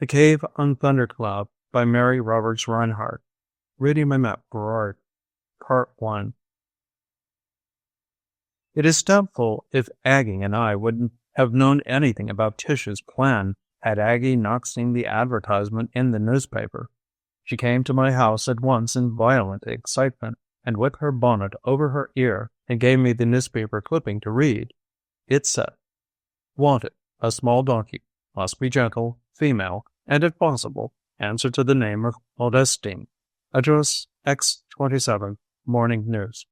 The Cave on Thundercloud by Mary Roberts Rinehart. Reading my map for art. Part 1. It is doubtful if Aggie and I would have known anything about Tish's plan had Aggie not seen the advertisement in the newspaper. She came to my house at once in violent excitement, and with her bonnet over her ear, and gave me the newspaper clipping to read. It said, "Wanted, a small donkey, must be gentle, female, and if possible, answer to the name of Modestine. Address X27, Morning News."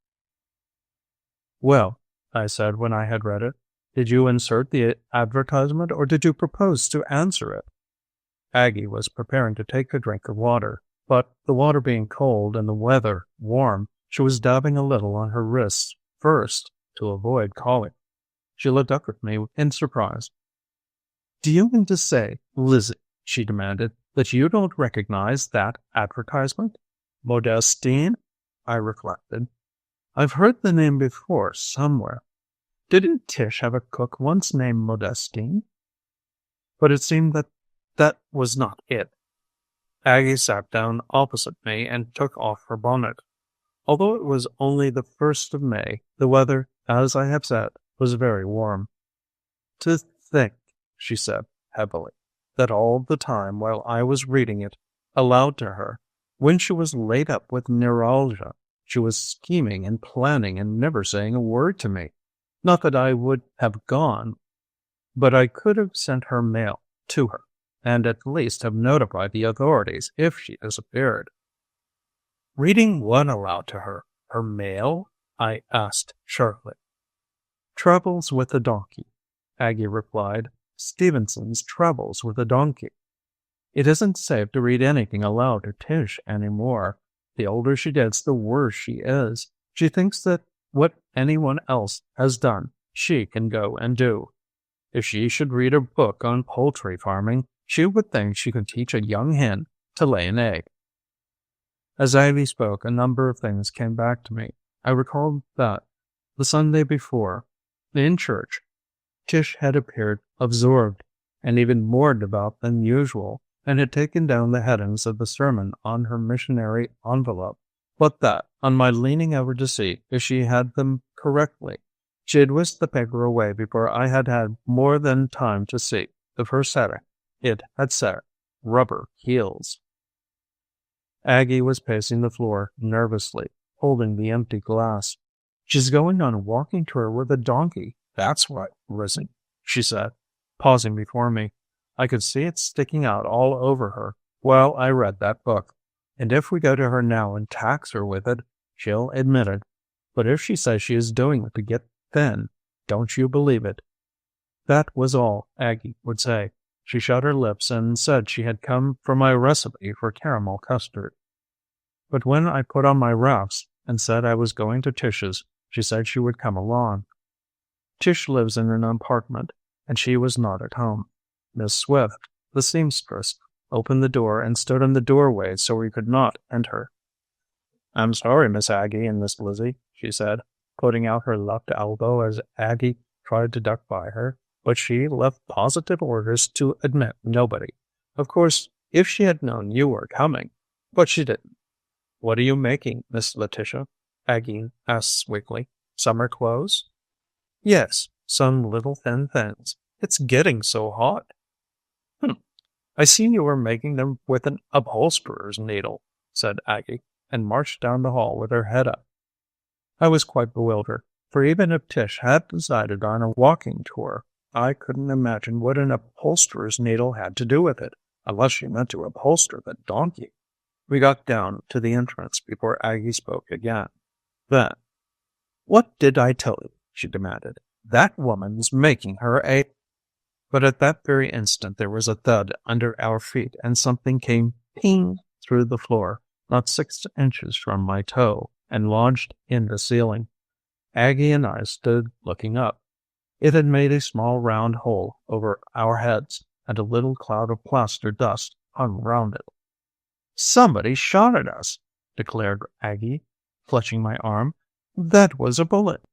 "Well," I said when I had read it, "did you insert the advertisement, or did you propose to answer it?" Aggie was preparing to take a drink of water, but the water being cold and the weather warm, she was dabbing a little on her wrists first to avoid colic. She looked up at me in surprise. "Do you mean to say, Lizzie," she demanded, "that you don't recognize that advertisement?" "Modestine?" I reflected. "I've heard the name before, somewhere. Didn't Tish have a cook once named Modestine?" But it seemed that was not it. Aggie sat down opposite me and took off her bonnet. Although it was only the 1st of May, the weather, as I have said, was very warm. "To think," she said heavily, "that all the time while I was reading it aloud to her, when she was laid up with neuralgia, she was scheming and planning and never saying a word to me. Not that I would have gone, but I could have sent her mail to her, and at least have notified the authorities if she disappeared." "Reading what aloud to her? Her mail?" I asked sharply. "Travels with a Donkey," Aggie replied. "Stevenson's Travels with a Donkey. It isn't safe to read anything aloud to Tish anymore. The older she gets, the worse she is. She thinks that what anyone else has done, she can go and do. If she should read a book on poultry farming, she would think she could teach a young hen to lay an egg." As Aggie spoke, a number of things came back to me. I recalled that, the Sunday before, in church, Tish had appeared absorbed and even more devout than usual, and had taken down the headings of the sermon on her missionary envelope, but that, on my leaning over to see if she had them correctly, she had whisked the paper away before I had had more than time to see the first heading. It had said, "Rubber Heels." Aggie was pacing the floor nervously, holding the empty glass. "She's going on a walking tour with a donkey, that's what, Lizzie," she said, pausing before me. I could see it sticking out all over her while I read that book. And if we go to her now and tax her with it, she'll admit it. But if she says she is doing it to get thin, don't you believe it. That was all Aggie would say. She shut her lips and said she had come for my recipe for caramel custard. But when I put on my wraps and said I was going to Tish's, she said she would come along. Tish lives in an apartment, and she was not at home. Miss Swift, the seamstress, opened the door and stood in the doorway so we could not enter. "I'm sorry, Miss Aggie and Miss Lizzie," she said, putting out her left elbow as Aggie tried to duck by her, but she left positive orders to admit nobody. Of course, if she had known you were coming, but she didn't. "What are you making, Miss Letitia?" Aggie asked weakly. "Summer clothes?" "Yes, some little thin things. It's getting so hot." "I see you were making them with an upholsterer's needle," said Aggie, and marched down the hall with her head up. I was quite bewildered, for even if Tish had decided on a walking tour, I couldn't imagine what an upholsterer's needle had to do with it, unless she meant to upholster the donkey. We got down to the entrance before Aggie spoke again. Then, "What did I tell you?" she demanded. "That woman's making her a—" But at that very instant there was a thud under our feet, and something came ping through the floor, not 6 inches from my toe, and lodged in the ceiling. Aggie and I stood looking up. It had made a small round hole over our heads, and a little cloud of plaster dust hung round it. "Somebody shot at us," declared Aggie, clutching my arm. "That was a bullet."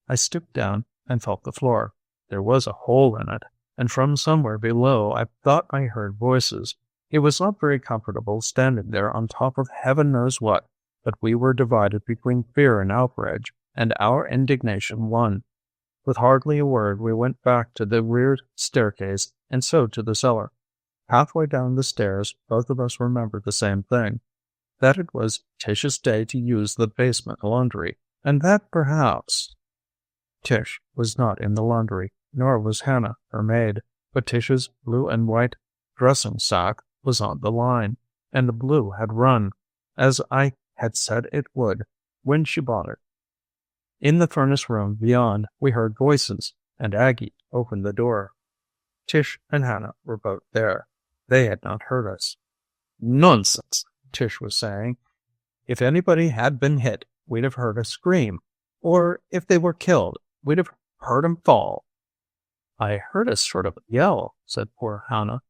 I stooped down and felt the floor. There was a hole in it, and from somewhere below I thought I heard voices. It was not very comfortable standing there on top of heaven knows what, but we were divided between fear and outrage, and our indignation won. With hardly a word, we went back to the rear staircase, and so to the cellar. Halfway down the stairs, both of us remembered the same thing, that it was Tish's day to use the basement laundry, and that perhaps... Tish was not in the laundry, nor was Hannah, her maid, but Tish's blue and white dressing sack was on the line, and the blue had run, as I had said it would, when she bought it. In the furnace room beyond, we heard voices, and Aggie opened the door. Tish and Hannah were both there. They had not heard us. "Nonsense," Tish was saying. "If anybody had been hit, we'd have heard a scream. Or if they were killed, we'd have heard 'em fall." "I heard a sort of yell," said poor Hannah.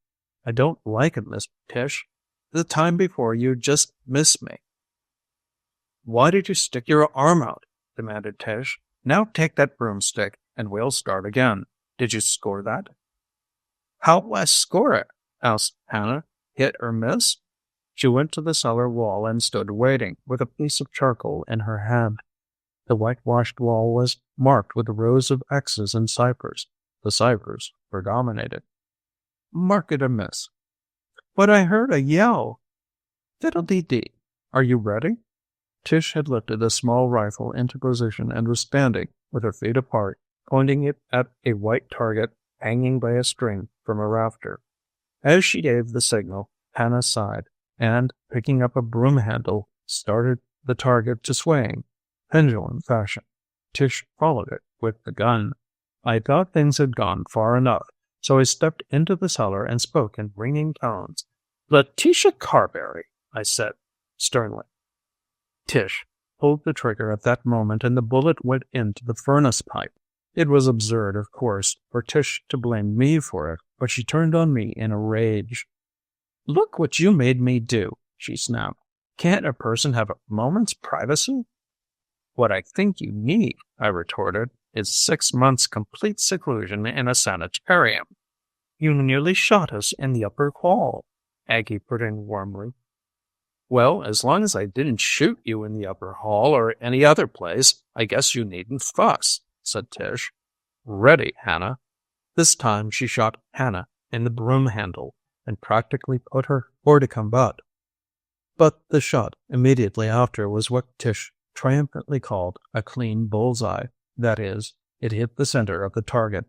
"I don't like it, Miss Tish. The time before you just missed me." "Why did you stick your arm out?" demanded Tish. "Now take that broomstick, and we'll start again. Did you score that?" "How'll I score it?" asked Hannah. "Hit or miss?" She went to the cellar wall and stood waiting, with a piece of charcoal in her hand. The whitewashed wall was marked with rows of X's and ciphers. The ciphers were dominated. "Mark it a miss." "But I heard a yell." "Fiddle-dee-dee. Are you ready?" Tish had lifted a small rifle into position and was standing, with her feet apart, pointing it at a white target hanging by a string from a rafter. As she gave the signal, Hannah sighed, and, picking up a broom handle, started the target to swaying, pendulum fashion. Tish followed it with the gun. I thought things had gone far enough, so I stepped into the cellar and spoke in ringing tones. "Letitia Carberry," I said, sternly. Tish pulled the trigger at that moment, and the bullet went into the furnace pipe. It was absurd, of course, for Tish to blame me for it, but she turned on me in a rage. "Look what you made me do," she snapped. "Can't a person have a moment's privacy?" "What I think you need," I retorted, "is 6 months' complete seclusion in a sanitarium." "You nearly shot us in the upper hall," Aggie put in warmly. "Well, as long as I didn't shoot you in the upper hall or any other place, I guess you needn't fuss," said Tish. "Ready, Hannah." This time she shot Hannah in the broom handle and practically put her hors de combat. But the shot immediately after was what Tish triumphantly called a clean bullseye. That is, it hit the center of the target.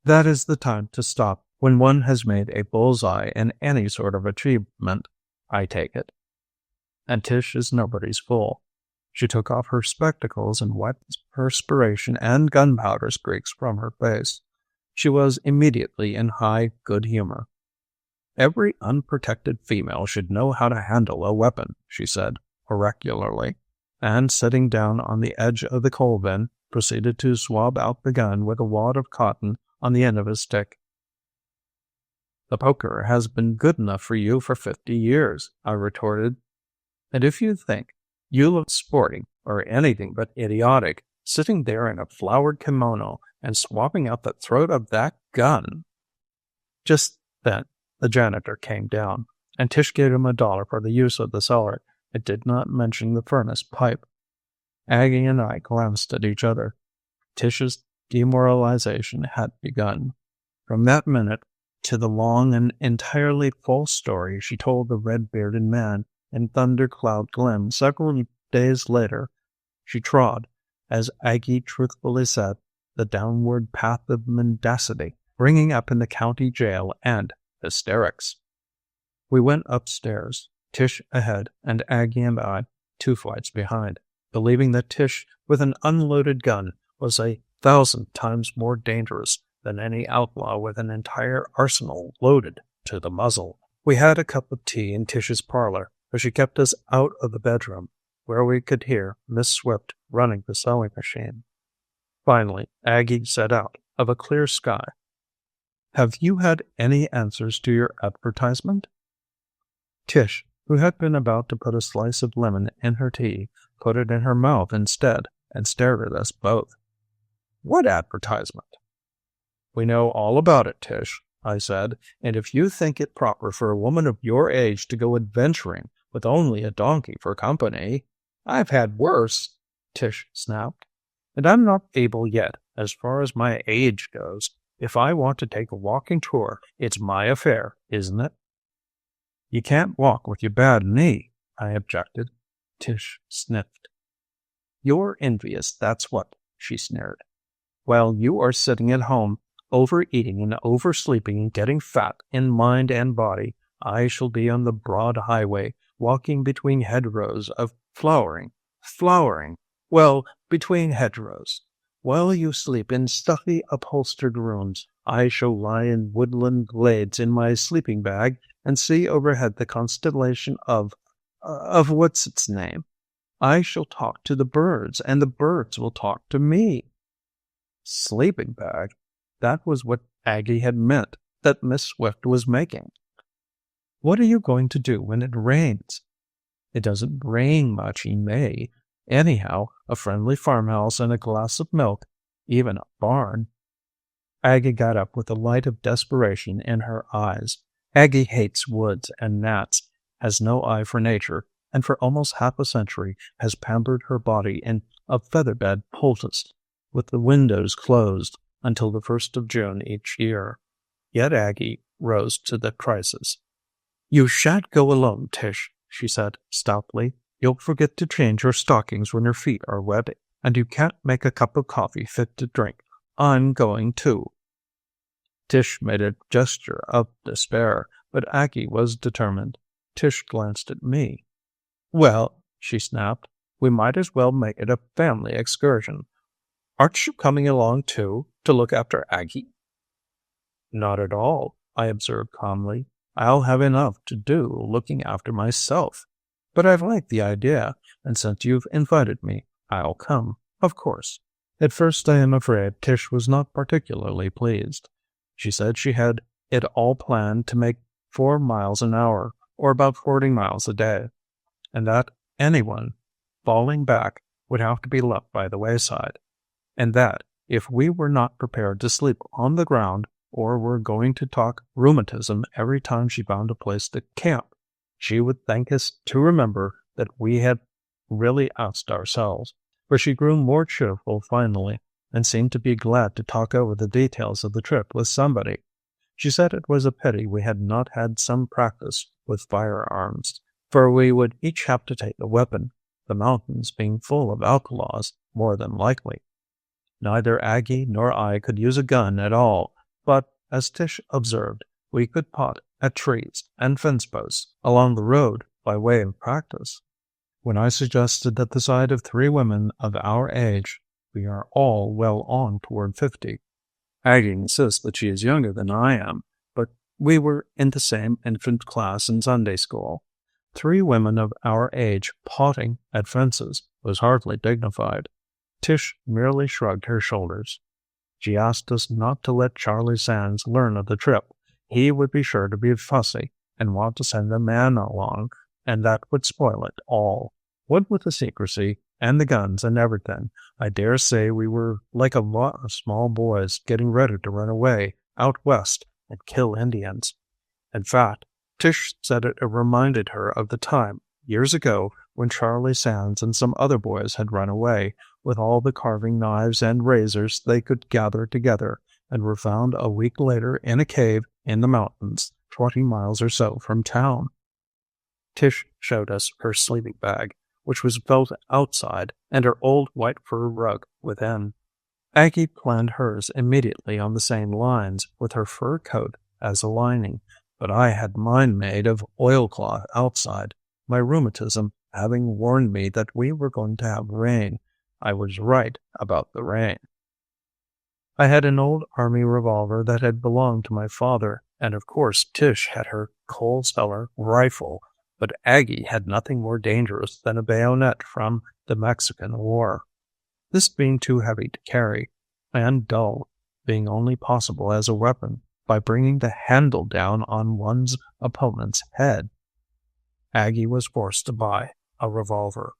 That is the time to stop when one has made a bullseye in any sort of achievement, I take it. And Tish is nobody's fool. She took off her spectacles and wiped perspiration and gunpowder streaks from her face. She was immediately in high good humor. "Every unprotected female should know how to handle a weapon," she said, oracularly, and sitting down on the edge of the coal bin, proceeded to swab out the gun with a wad of cotton on the end of a stick. "The poker has been good enough for you for 50 years, I retorted. "And if you think you look sporting, or anything but idiotic, sitting there in a flowered kimono and swapping out the throat of that gun—" Just then, the janitor came down, and Tish gave him $1 for the use of the cellar. It did not mention the furnace pipe. Aggie and I glanced at each other. Tish's demoralization had begun. From that minute to the long and entirely false story she told the red-bearded man in Thundercloud Glen several days later, she trod, as Aggie truthfully said, the downward path of mendacity, bringing up in the county jail and hysterics. We went upstairs, Tish ahead and Aggie and I 2 flights behind, believing that Tish with an unloaded gun was 1,000 times more dangerous than any outlaw with an entire arsenal loaded to the muzzle. We had a cup of tea in Tish's parlor, but she kept us out of the bedroom, where we could hear Miss Swift running the sewing machine. Finally, Aggie set out of a clear sky. "Have you had any answers to your advertisement?" Tish, who had been about to put a slice of lemon in her tea, put it in her mouth instead and stared at us both. "What advertisement?" "We know all about it, Tish," I said, "and if you think it proper for a woman of your age to go adventuring with only a donkey for company—" "I've had worse," Tish snapped, "and I'm not able yet, as far as my age goes. If I want to take a walking tour, it's my affair, isn't it?" "You can't walk with your bad knee," I objected. Tish sniffed. "You're envious, that's what," she sneered. "While you are sitting at home, overeating and oversleeping and getting fat in mind and body, I shall be on the broad highway, walking between hedgerows of flowering, between hedgerows. While you sleep in stuffy upholstered rooms, I shall lie in woodland glades in my sleeping bag and see overhead the constellation of what's its name. I shall talk to the birds, and the birds will talk to me." Sleeping bag? That was what Aggie had meant that Miss Swift was making. "What are you going to do when it rains?" "It doesn't rain much in May. Anyhow, a friendly farmhouse and a glass of milk, even a barn." Aggie got up with the light of desperation in her eyes. Aggie hates woods and gnats, has no eye for nature, and for almost half a century has pampered her body in a feather-bed poultice, with the windows closed until the 1st of June each year. Yet Aggie rose to the crisis. "You shan't go alone, Tish," she said stoutly. "You'll forget to change your stockings when your feet are wet, and you can't make a cup of coffee fit to drink. I'm going too." Tish made a gesture of despair, but Aggie was determined. Tish glanced at me. "Well," she snapped, "we might as well make it a family excursion. Aren't you coming along, too, to look after Aggie?" "Not at all," I observed calmly. "I'll have enough to do looking after myself. But I like the idea, and since you've invited me, I'll come, of course." At first, I am afraid, Tish was not particularly pleased. She said she had it all planned to make 4 miles an hour, or about 40 miles a day, and that anyone falling back would have to be left by the wayside, and that if we were not prepared to sleep on the ground or were going to talk rheumatism every time she found a place to camp, she would thank us to remember that we had really asked ourselves, for she grew more cheerful finally and seemed to be glad to talk over the details of the trip with somebody. She said it was a pity we had not had some practice with firearms, for we would each have to take a weapon, the mountains being full of outlaws, more than likely. Neither Aggie nor I could use a gun at all, but, as Tish observed, we could pot at trees and fence posts along the road by way of practice. When I suggested that the sight of 3 women of our age, we are all well on toward 50. Aggie insists that she is younger than I am, but we were in the same infant class in Sunday school. 3 women of our age potting at fences was hardly dignified. Tish merely shrugged her shoulders. She asked us not to let Charlie Sands learn of the trip. He would be sure to be fussy and want to send a man along, and that would spoil it all. What with the secrecy and the guns and everything, I dare say we were like a lot of small boys getting ready to run away out west and kill Indians. In fact, Tish said it reminded her of the time, years ago, when Charlie Sands and some other boys had run away with all the carving knives and razors they could gather together, and were found a week later in a cave in the mountains, 20 miles or so from town. Tish showed us her sleeping bag, which was built outside, and her old white fur rug within. Aggie planned hers immediately on the same lines, with her fur coat as a lining, but I had mine made of oilcloth outside, my rheumatism having warned me that we were going to have rain. I was right about the rain. I had an old army revolver that had belonged to my father, and of course Tish had her coal cellar rifle, but Aggie had nothing more dangerous than a bayonet from the Mexican War. This being too heavy to carry, and dull, being only possible as a weapon by bringing the handle down on one's opponent's head, Aggie was forced to buy a revolver.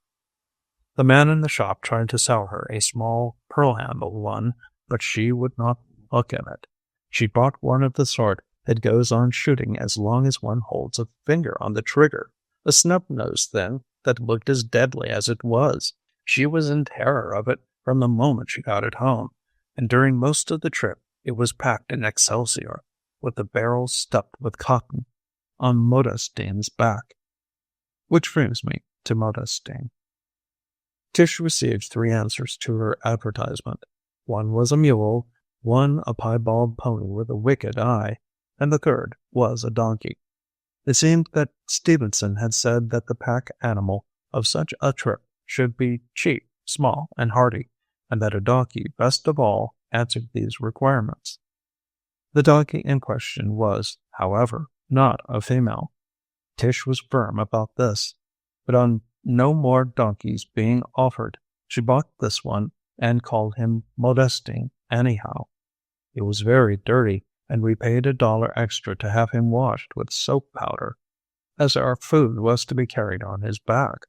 The man in the shop tried to sell her a small pearl-handled one, but she would not look at it. She bought one of the sort that goes on shooting as long as one holds a finger on the trigger, a snub-nosed thing that looked as deadly as it was. She was in terror of it from the moment she got it home, and during most of the trip it was packed in excelsior, with the barrel stuffed with cotton, on Modestine's back. Which brings me to Modestine. Tish received 3 answers to her advertisement. One was a mule, one a piebald pony with a wicked eye, and the third was a donkey. It seemed that Stevenson had said that the pack animal of such a trip should be cheap, small, and hardy, and that a donkey, best of all, answered these requirements. The donkey in question was, however, not a female. Tish was firm about this, but on no more donkeys being offered, she bought this one and called him Modestine anyhow. It was very dirty, and we paid $1 extra to have him washed with soap powder, as our food was to be carried on his back.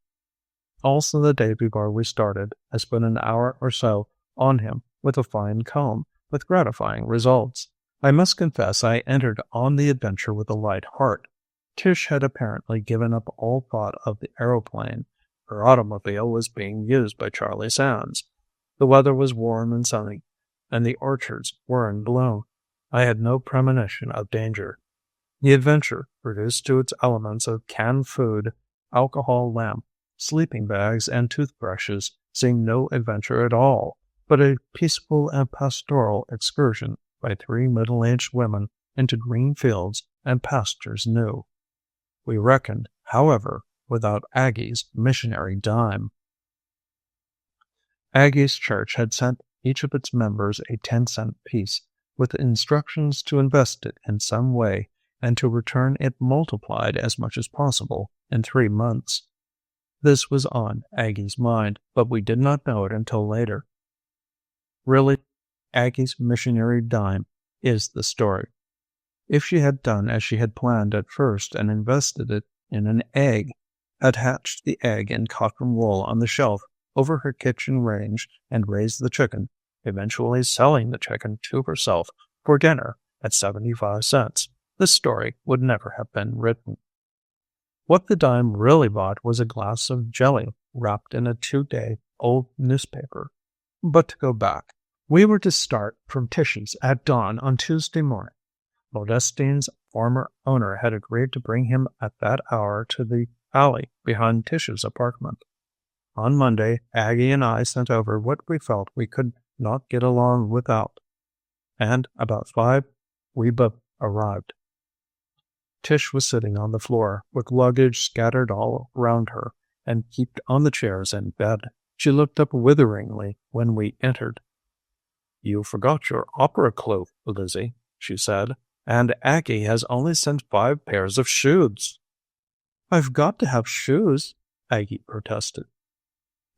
Also, the day before we started, I spent an hour or so on him with a fine comb, with gratifying results. I must confess I entered on the adventure with a light heart. Tish had apparently given up all thought of the aeroplane. Her automobile was being used by Charlie Sands. The weather was warm and sunny, and the orchards were in bloom. I had no premonition of danger. The adventure, reduced to its elements of canned food, alcohol lamp, sleeping bags, and toothbrushes, seemed no adventure at all, but a peaceful and pastoral excursion by 3 middle-aged women into green fields and pastures new. We reckoned, however, without Aggie's missionary dime. Aggie's church had sent each of its members a 10-cent piece, with instructions to invest it in some way and to return it multiplied as much as possible in 3 months. This was on Aggie's mind, but we did not know it until later. Really, Aggie's missionary dime is the story. If she had done as she had planned at first and invested it in an egg, had hatched the egg in cotton wool on the shelf over her kitchen range and raised the chicken, eventually selling the chicken to herself for dinner at 75 cents, this story would never have been written. What the dime really bought was a glass of jelly wrapped in a 2-day-old newspaper. But to go back, we were to start from Tish's at dawn on Tuesday morning. Modestine's former owner had agreed to bring him at that hour to the alley behind Tish's apartment. On Monday, Aggie and I sent over what we felt we could not get along without, and about 5 we both arrived. Tish was sitting on the floor, with luggage scattered all round her, and heaped on the chairs in bed. She looked up witheringly when we entered. "You forgot your opera cloak, Lizzie," she said, "and Aggie has only sent 5 pairs of shoes." "I've got to have shoes," Aggie protested.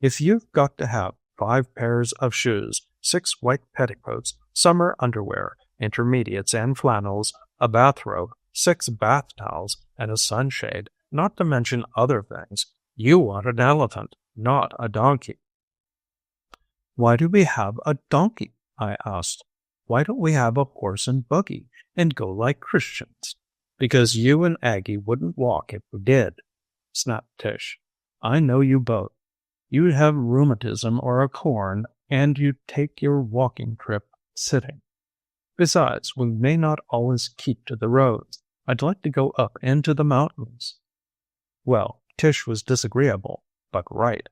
"If you've got to have 5 pairs of shoes, 6 white petticoats, summer underwear, intermediates and flannels, a bathrobe, 6 bath towels, and a sunshade, not to mention other things, you want an elephant, not a donkey." "Why do we have a donkey?" I asked. "Why don't we have a horse and buggy and go like Christians?" "Because you and Aggie wouldn't walk if we did," snapped Tish. "I know you both. You'd have rheumatism or a corn, and you'd take your walking trip sitting. Besides, we may not always keep to the roads. I'd like to go up into the mountains." Well, Tish was disagreeable, but right.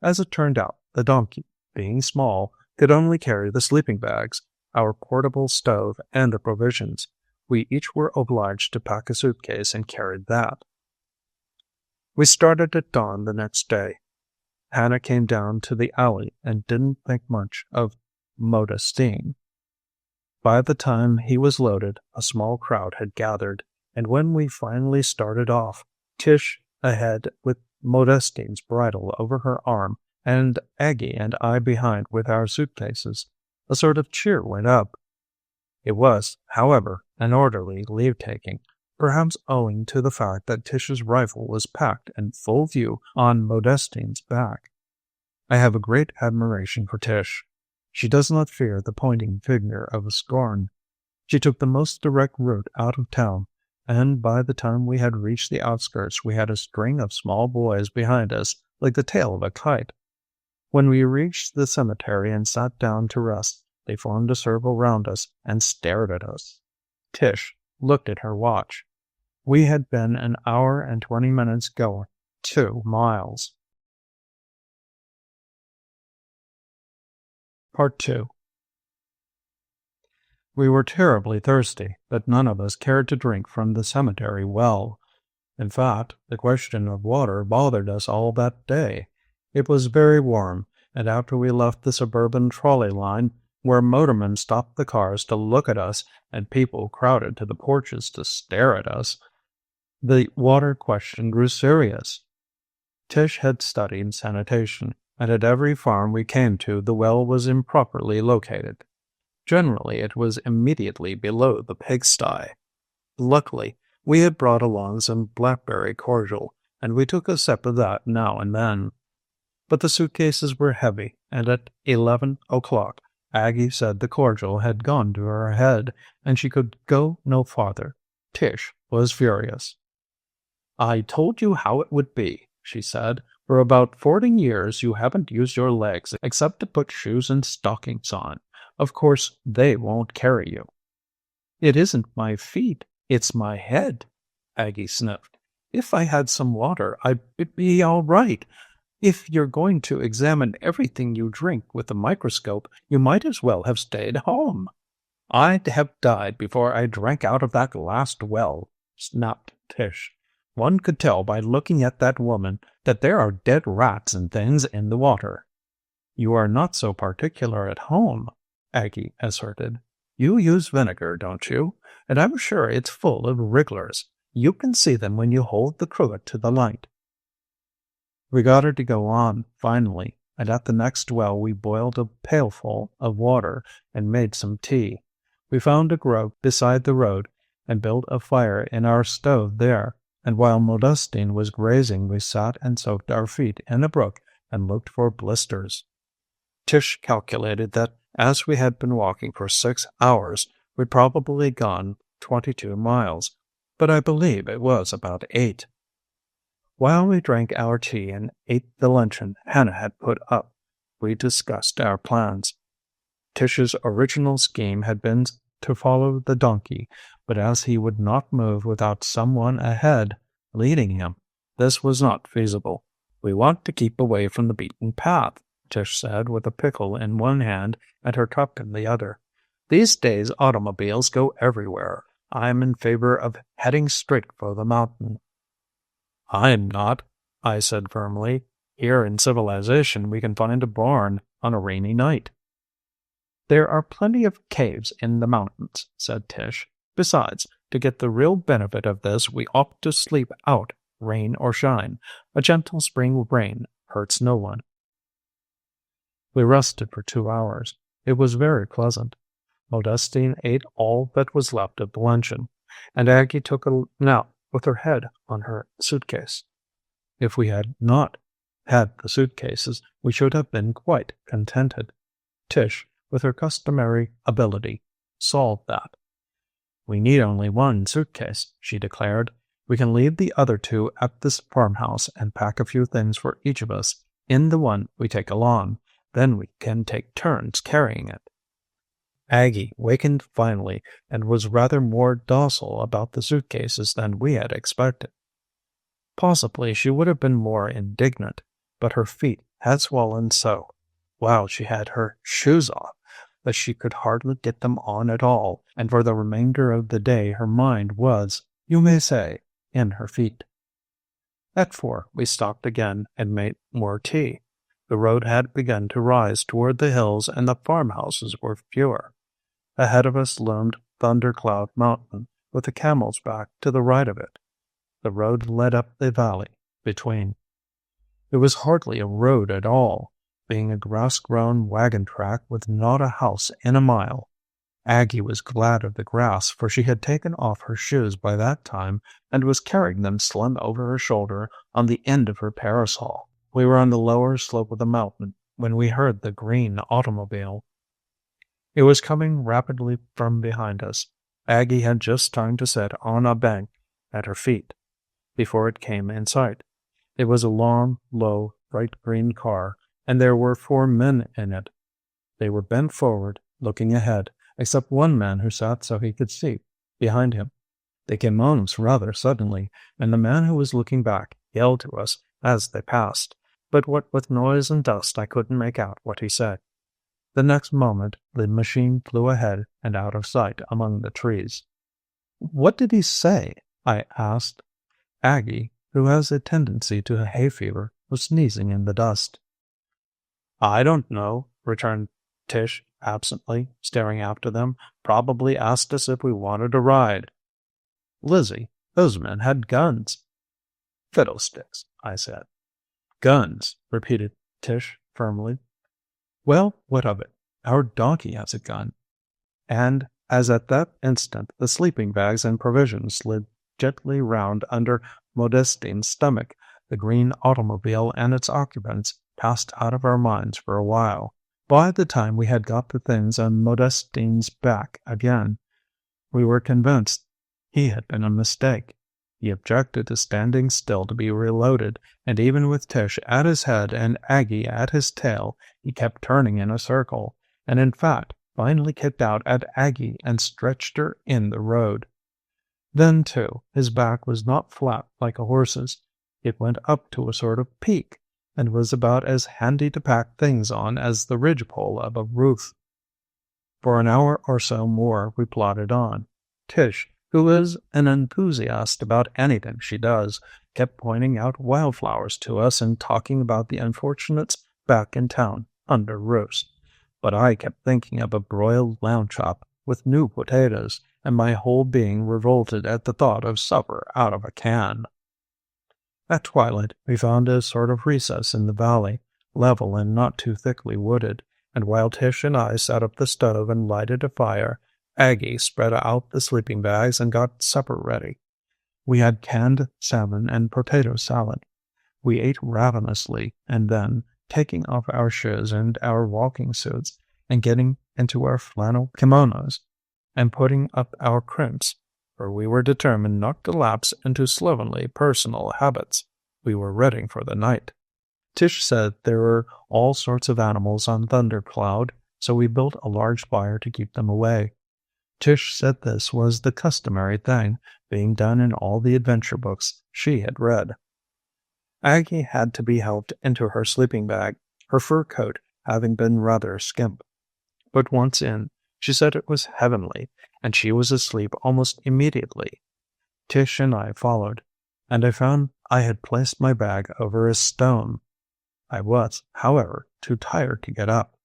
As it turned out, the donkey, being small, could only carry the sleeping bags, our portable stove, and the provisions. We each were obliged to pack a suitcase and carried that. We started at dawn the next day. Hannah came down to the alley and didn't think much of Modestine. By the time he was loaded, a small crowd had gathered, and when we finally started off, Tish ahead with Modestine's bridle over her arm, and Aggie and I behind with our suitcases, a sort of cheer went up. It was, however, an orderly leave-taking, perhaps owing to the fact that Tish's rifle was packed in full view on Modestine's back. I have a great admiration for Tish. She does not fear the pointing finger of scorn. She took the most direct route out of town, and by the time we had reached the outskirts, we had a string of small boys behind us, like the tail of a kite. When we reached the cemetery and sat down to rest, they formed a circle round us and stared at us. Tish looked at her watch. We had been an hour and 20 minutes going 2 miles. Part 2. We were terribly thirsty, but none of us cared to drink from the cemetery well. In fact, the question of water bothered us all that day. It was very warm, and after we left the suburban trolley line, where motormen stopped the cars to look at us and people crowded to the porches to stare at us, the water question grew serious. Tish had studied sanitation, and at every farm we came to, the well was improperly located. Generally, it was immediately below the pigsty. Luckily, we had brought along some blackberry cordial, and we took a sip of that now and then. But the suitcases were heavy, and at 11 o'clock, Aggie said the cordial had gone to her head, and she could go no farther. Tish was furious. "I told you how it would be," she said. "For about 40 years you haven't used your legs except to put shoes and stockings on. Of course, they won't carry you." "It isn't my feet, it's my head," Aggie sniffed. "If I had some water, I'd be all right. If you're going to examine everything you drink with a microscope, you might as well have stayed home." "I'd have died before I drank out of that last well," snapped Tish. "One could tell by looking at that woman that there are dead rats and things in the water." "You are not so particular at home," Aggie asserted. "You use vinegar, don't you? And I'm sure it's full of wrigglers. You can see them when you hold the cruet to the light." We got her to go on, finally, and at the next well we boiled a pailful of water and made some tea. We found a grove beside the road and built a fire in our stove there, and while Modestine was grazing we sat and soaked our feet in a brook and looked for blisters. Tish calculated that as we had been walking for 6 hours, we'd probably gone 22 miles, but I believe it was about 8. While we drank our tea and ate the luncheon Hannah had put up, we discussed our plans. Tish's original scheme had been to follow the donkey, but as he would not move without someone ahead leading him, this was not feasible. "We want to keep away from the beaten path," Tish said, with a pickle in one hand and her cup in the other. "These days automobiles go everywhere. I'm in favor of heading straight for the mountain." "I'm not," I said firmly. "Here in civilization we can find a barn on a rainy night." "There are plenty of caves in the mountains," said Tish. "Besides, to get the real benefit of this, we ought to sleep out, rain or shine. A gentle spring rain hurts no one." We rested for 2 hours. It was very pleasant. Modestine ate all that was left of the luncheon, and Aggie took a nap with her head on her suitcase. If we had not had the suitcases, we should have been quite contented. Tish, with her customary ability, solved that. "We need only one suitcase," she declared. "We can leave the other 2 at this farmhouse and pack a few things for each of us in the one we take along. Then we can take turns carrying it." Aggie wakened finally and was rather more docile about the suitcases than we had expected. Possibly she would have been more indignant, but her feet had swollen so, while she had her shoes off, that she could hardly get them on at all, and for the remainder of the day her mind was, you may say, in her feet. At 4 we stopped again and made more tea. The road had begun to rise toward the hills, and the farmhouses were fewer. Ahead of us loomed Thundercloud Mountain, with the Camel's Back to the right of it. The road led up the valley between. It was hardly a road at all, being a grass-grown wagon track with not a house in a mile. Aggie was glad of the grass, for she had taken off her shoes by that time and was carrying them slung over her shoulder on the end of her parasol. We were on the lower slope of the mountain when we heard the green automobile. It was coming rapidly from behind us, Aggie had just time to sit on a bank at her feet before it came in sight. It was a long, low, bright green car, and there were 4 men in it. They were bent forward, looking ahead, except one man who sat so he could see behind him. They came on us rather suddenly, and the man who was looking back yelled to us as they passed, but what with noise and dust I couldn't make out what he said. The next moment the machine flew ahead and out of sight among the trees. "What did he say?" I asked. Aggie, who has a tendency to hay fever, was sneezing in the dust. "I don't know," returned Tish absently, staring after them. "Probably asked us if we wanted a ride." "Lizzie, those men had guns." "Fiddlesticks," I said. "Guns," repeated Tish firmly. "Well, what of it? Our donkey has a gun." And as at that instant the sleeping bags and provisions slid gently round under Modestine's stomach, the green automobile and its occupants passed out of our minds for a while. By the time we had got the things on Modestine's back again, we were convinced he had been a mistake. He objected to standing still to be reloaded, and even with Tish at his head and Aggie at his tail, he kept turning in a circle, and in fact finally kicked out at Aggie and stretched her in the road. Then, too, his back was not flat like a horse's. It went up to a sort of peak, and was about as handy to pack things on as the ridgepole of a roof. For an hour or so more we plodded on. Tish, who is an enthusiast about anything she does, kept pointing out wildflowers to us and talking about the unfortunates back in town under roast. But I kept thinking of a broiled lamb chop with new potatoes, and my whole being revolted at the thought of supper out of a can. At twilight we found a sort of recess in the valley, level and not too thickly wooded, and while Tish and I set up the stove and lighted a fire, Aggie spread out the sleeping bags and got supper ready. We had canned salmon and potato salad. We ate ravenously, and then, taking off our shoes and our walking suits, and getting into our flannel kimonos, and putting up our crimps, for we were determined not to lapse into slovenly personal habits, we were ready for the night. Tish said there were all sorts of animals on Thundercloud, so we built a large fire to keep them away. Tish said this was the customary thing, being done in all the adventure books she had read. Aggie had to be helped into her sleeping bag, her fur coat having been rather skimp. But once in, she said it was heavenly, and she was asleep almost immediately. Tish and I followed, and I found I had placed my bag over a stone. I was, however, too tired to get up.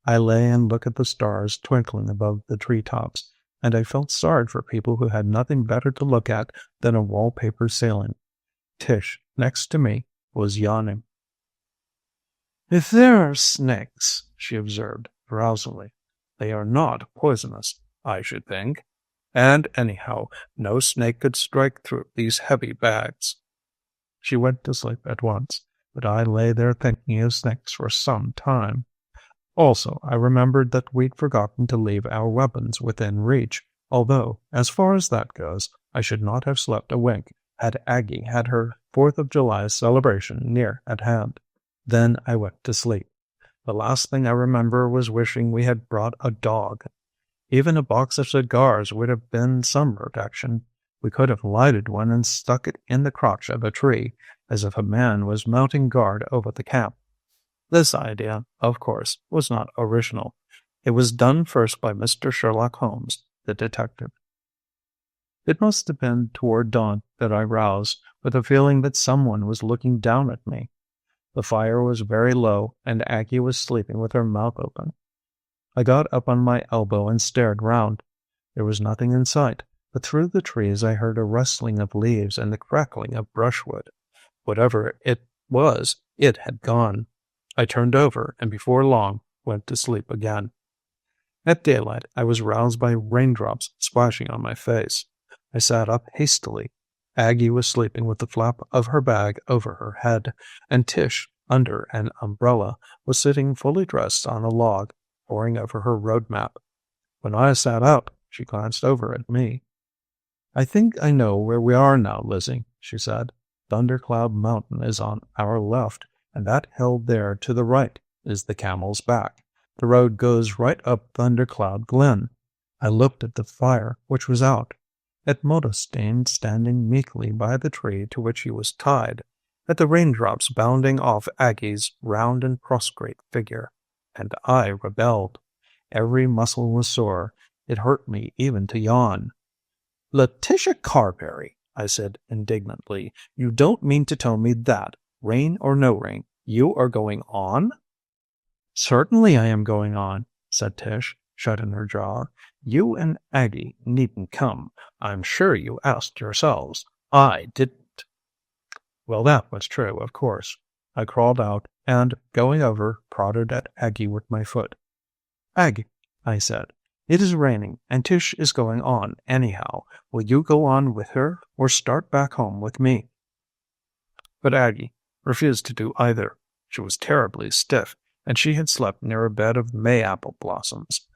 I lay and looked at the stars twinkling above the tree-tops, and I felt sorry for people who had nothing better to look at than a wallpaper ceiling. Tish, next to me, was yawning. "If there are snakes," she observed drowsily, "they are not poisonous, I should think. And anyhow, no snake could strike through these heavy bags." She went to sleep at once, but I lay there thinking of snakes for some time. Also, I remembered that we'd forgotten to leave our weapons within reach, although, as far as that goes, I should not have slept a wink had Aggie had her 4th of July celebration near at hand. Then I went to sleep. The last thing I remember was wishing we had brought a dog. Even a box of cigars would have been some protection. We could have lighted one and stuck it in the crotch of a tree, as if a man was mounting guard over the camp. This idea, of course, was not original. It was done first by Mr. Sherlock Holmes, the detective. It must have been toward dawn that I roused, with a feeling that someone was looking down at me. The fire was very low, and Aggie was sleeping with her mouth open. I got up on my elbow and stared round. There was nothing in sight, but through the trees I heard a rustling of leaves and the crackling of brushwood. Whatever it was, it had gone. I turned over, and before long went to sleep again. At daylight, I was roused by raindrops splashing on my face. I sat up hastily. Aggie was sleeping with the flap of her bag over her head, and Tish, under an umbrella, was sitting fully dressed on a log, poring over her road map. When I sat up, She glanced over at me. I think I know where we are now, Lizzie, she said. Thundercloud Mountain is on our left, and that hill there to the right is the Camel's Back. The road goes right up Thundercloud Glen. I looked at the fire, which was out, at Modestine standing meekly by the tree to which he was tied, at the raindrops bounding off Aggie's round and prostrate figure, and I rebelled. Every muscle was sore. It hurt me even to yawn. "Letitia Carberry," I said indignantly, "you don't mean to tell me that, rain or no rain, you are going on?" "Certainly I am going on," said Tish, shutting her jaw. "You and Aggie needn't come. I'm sure you asked yourselves. I didn't." Well, that was true, of course. I crawled out and, going over, prodded at Aggie with my foot. "Aggie," I said, "it is raining, and Tish is going on anyhow. Will you go on with her, or start back home with me?" But Aggie refused to do either. She was terribly stiff, and she had slept near a bed of May-apple blossoms.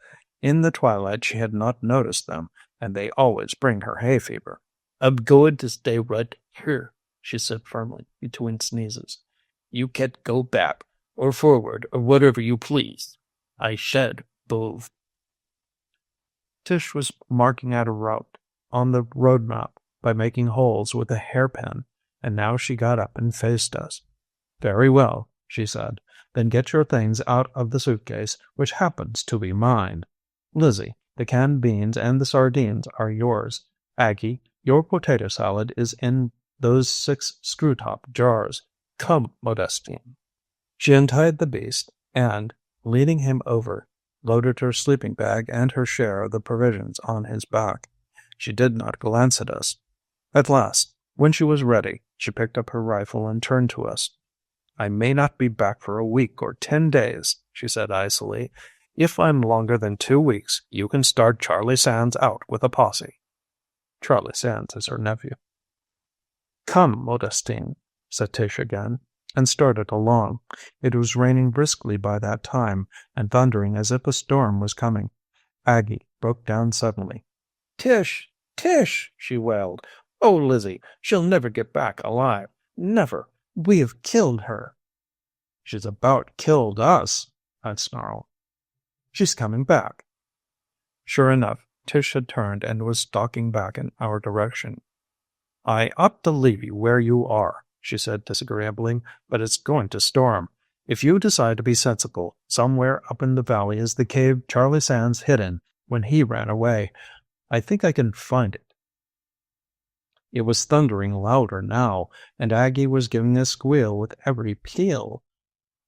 In the twilight she had not noticed them, and they always bring her hay fever. "I'm going to stay right here," she said firmly, between sneezes. "You can't go back, or forward, or whatever you please. I shan't move." Tish was marking out a route on the road map by making holes with a hairpin, and now she got up and faced us. "Very well," she said. "Then get your things out of the suitcase, which happens to be mine. Lizzie, the canned beans and the sardines are yours. Aggie, your potato salad is in those 6 screw-top jars. Come, Modestine." She untied the beast and, leading him over, loaded her sleeping bag and her share of the provisions on his back. She did not glance at us. At last, when she was ready, she picked up her rifle and turned to us. "I may not be back for a week or 10 days, she said icily. "If I'm longer than 2 weeks, you can start Charlie Sands out with a posse." Charlie Sands is her nephew. "Come, Modestine," said Tish again, and started along. It was raining briskly by that time, and thundering as if a storm was coming. Aggie broke down suddenly. "Tish, Tish," she wailed. "Oh, Lizzie, she'll never get back alive. Never. We have killed her." "She's about killed us," I snarled. "She's coming back." Sure enough, Tish had turned and was stalking back in our direction. "I ought to leave you where you are," she said disagreeably, "but it's going to storm. If you decide to be sensible, somewhere up in the valley is the cave Charlie Sands hid in when he ran away. I think I can find it." It was thundering louder now, and Aggie was giving a squeal with every peal.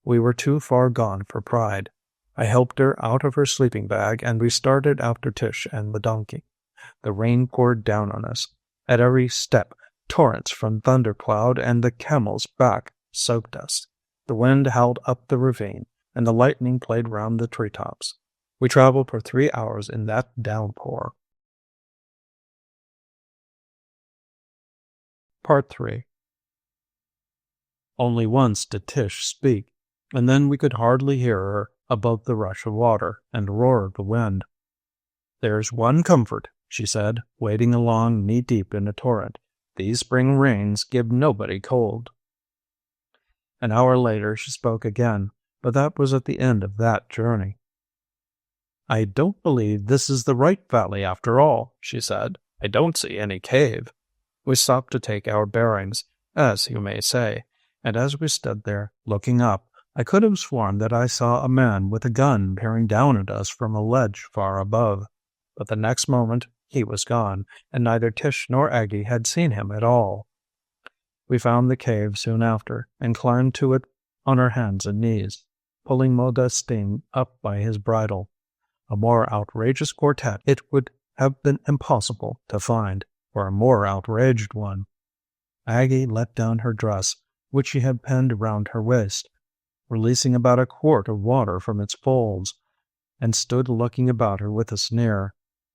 We were too far gone for pride. I helped her out of her sleeping bag, and we started after Tish and the donkey. The rain poured down on us. At every step, torrents from Thundercloud and the Camel's Back soaked us. The wind howled up the ravine, and the lightning played round the treetops. We traveled for 3 hours in that downpour. Part 3. Only once did Tish speak, and then we could hardly hear her above the rush of water and roar of the wind. "There's one comfort," she said, wading along knee-deep in a torrent. "These spring rains give nobody cold." An hour later she spoke again, but that was at the end of that journey. "I don't believe this is the right valley after all," she said. "I don't see any cave." We stopped to take our bearings, as you may say, and as we stood there, looking up, I could have sworn that I saw a man with a gun peering down at us from a ledge far above. But the next moment he was gone, and neither Tish nor Aggie had seen him at all. We found the cave soon after, and climbed to it on our hands and knees, pulling Modestine up by his bridle. A more outrageous quartet it would have been impossible to find, or a more outraged one. Aggie let down her dress, which she had pinned round her waist, releasing about a quart of water from its folds, and stood looking about her with a sneer.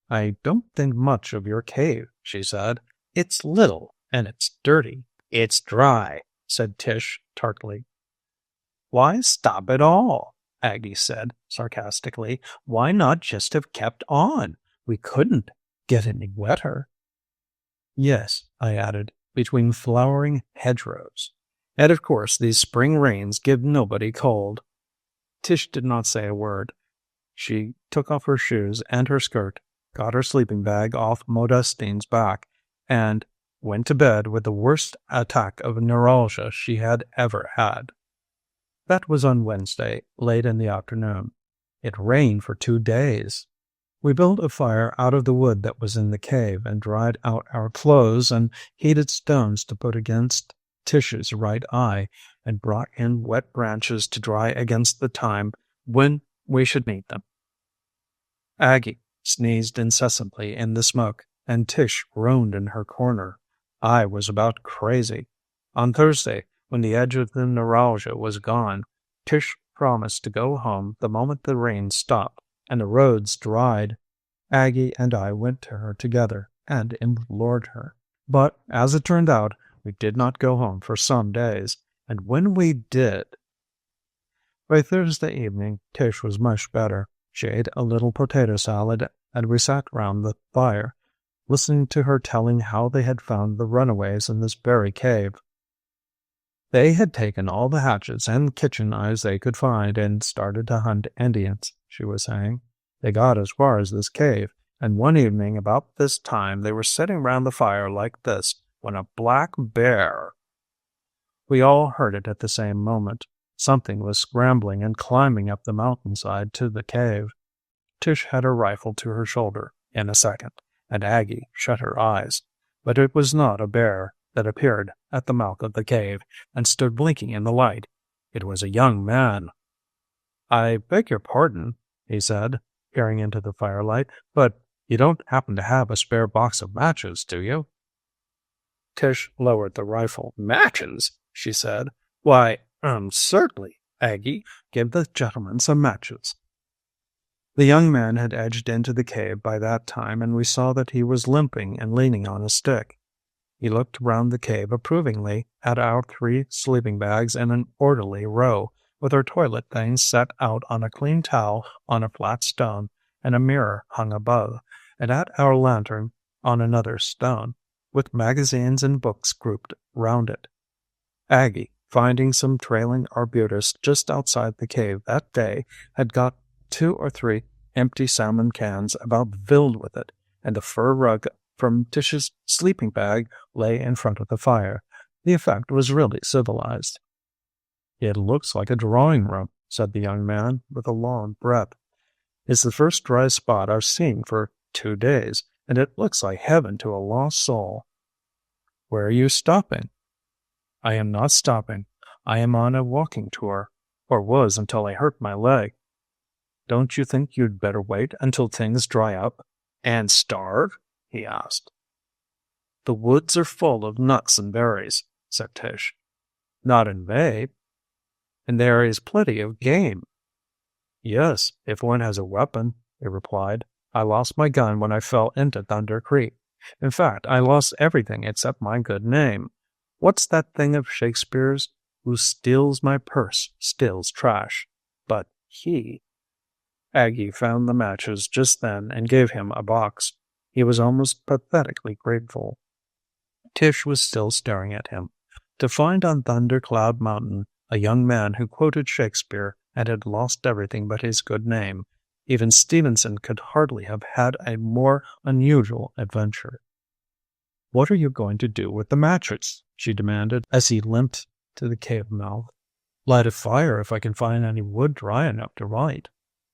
"I don't think much of your cave," she said. "It's little, and it's dirty." "It's dry," said Tish tartly. "Why stop at all?" Aggie said sarcastically. "Why not just have kept on? We couldn't get any wetter. Yes, I added, between flowering hedgerows. And of course, these spring rains give nobody cold. Tish did not say a word. She took off her shoes and her skirt, got her sleeping bag off Modestine's back, and went to bed with the worst attack of neuralgia she had ever had. That was on Wednesday, late in the afternoon. It rained for 2 days. We built a fire out of the wood that was in the cave and dried out our clothes and heated stones to put against Tish's right eye and brought in wet branches to dry against the time when we should meet them. Aggie sneezed incessantly in the smoke, and Tish groaned in her corner. I was about crazy. On Thursday, when the edge of the neuralgia was gone, Tish promised to go home the moment the rain stopped and the roads dried. Aggie and I went to her together and implored her. But, as it turned out, we did not go home for some days, and when we did... By Thursday evening, Tish was much better. She ate a little potato salad, and we sat round the fire, listening to her telling how they had found the runaways in this very cave. They had taken all the hatchets and kitchen knives they could find and started to hunt Indians, she was saying. They got as far as this cave, and one evening about this time they were sitting round the fire like this, when a black bear... We all heard it at the same moment. Something was scrambling and climbing up the mountainside to the cave. Tish had her rifle to her shoulder in a second, and Aggie shut her eyes. But it was not a bear that appeared at the mouth of the cave and stood blinking in the light. It was a young man. "I beg your pardon," he said, peering into the firelight, "but you don't happen to have a spare box of matches, do you?" Tish lowered the rifle. "Matches?" she said. "Why, certainly, Aggie. Give the gentleman some matches." The young man had edged into the cave by that time, and we saw that he was limping and leaning on a stick. He looked round the cave approvingly at our 3 sleeping bags in an orderly row, with our toilet things set out on a clean towel on a flat stone, and a mirror hung above, and at our lantern on another stone, with magazines and books grouped round it. Aggie, finding some trailing arbutus just outside the cave that day, had got 2 or 3 empty salmon cans about filled with it, and the fur rug from Tish's sleeping bag lay in front of the fire. The effect was really civilized. "It looks like a drawing room," said the young man, with a long breath. "It's the first dry spot I've seen for 2 days, and it looks like heaven to a lost soul." "Where are you stopping?" "I am not stopping. I am on a walking tour, or was until I hurt my leg." "Don't you think you'd better wait until things dry up?" "And starve?" he asked. "The woods are full of nuts and berries," said Tish. "Not in May. And there is plenty of game." "Yes, if one has a weapon," he replied. "I lost my gun when I fell into Thunder Creek. In fact, I lost everything except my good name. What's that thing of Shakespeare's? Who steals my purse steals trash. But he... Aggie found the matches just then and gave him a box. He was almost pathetically grateful. Tish was still staring at him. To find on Thunder Cloud Mountain a young man who quoted Shakespeare and had lost everything but his good name, even Stevenson could hardly have had a more unusual adventure. "What are you going to do with the matches?" she demanded, as he limped to the cave mouth. "Light a fire if I can find any wood dry enough to light.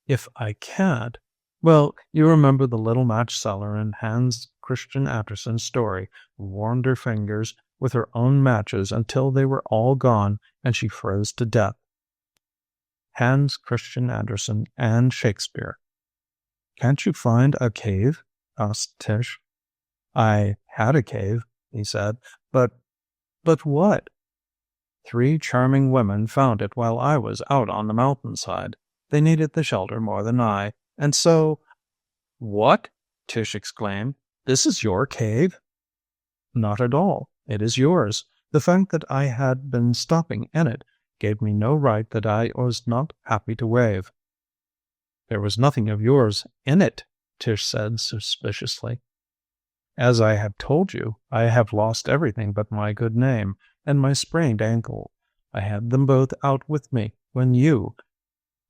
If I can't, well, you remember the little match seller in Hans Christian Andersen's story, who warmed her fingers with her own matches until they were all gone and she froze to death. Hans Christian Andersen and Shakespeare. "Can't you find a cave?" asked Tish. "I had a cave," he said, but what?" 3 charming women found it while I was out on the mountainside. They needed the shelter more than I, and so—" "What?" Tish exclaimed. "This is your cave?" "Not at all. It is yours. The fact that I had been stopping in it gave me no right that I was not happy to waive." "There was nothing of yours in it," Tish said suspiciously. As I have told you, I have lost everything but my good name and my sprained ankle. I had them both out with me when you—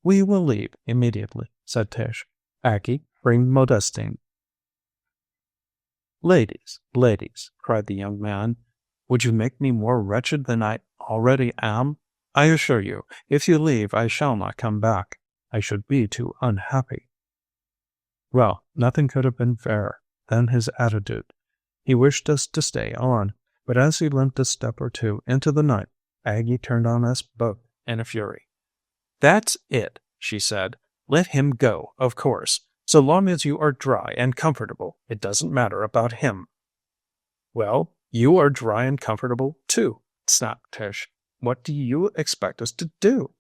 We will leave immediately, said Tish. Aggie, bring Modestine. Ladies, ladies, cried the young man, would you make me more wretched than I already am? I assure you, if you leave, I shall not come back. I should be too unhappy. Well, nothing could have been fairer than his attitude. He wished us to stay on, but as he limped a step or two into the night, Aggie turned on us both in a fury. That's it, she said. Let him go, of course. So long as you are dry and comfortable, it doesn't matter about him. Well, you are dry and comfortable, too, snapped Tish. What do you expect us to do?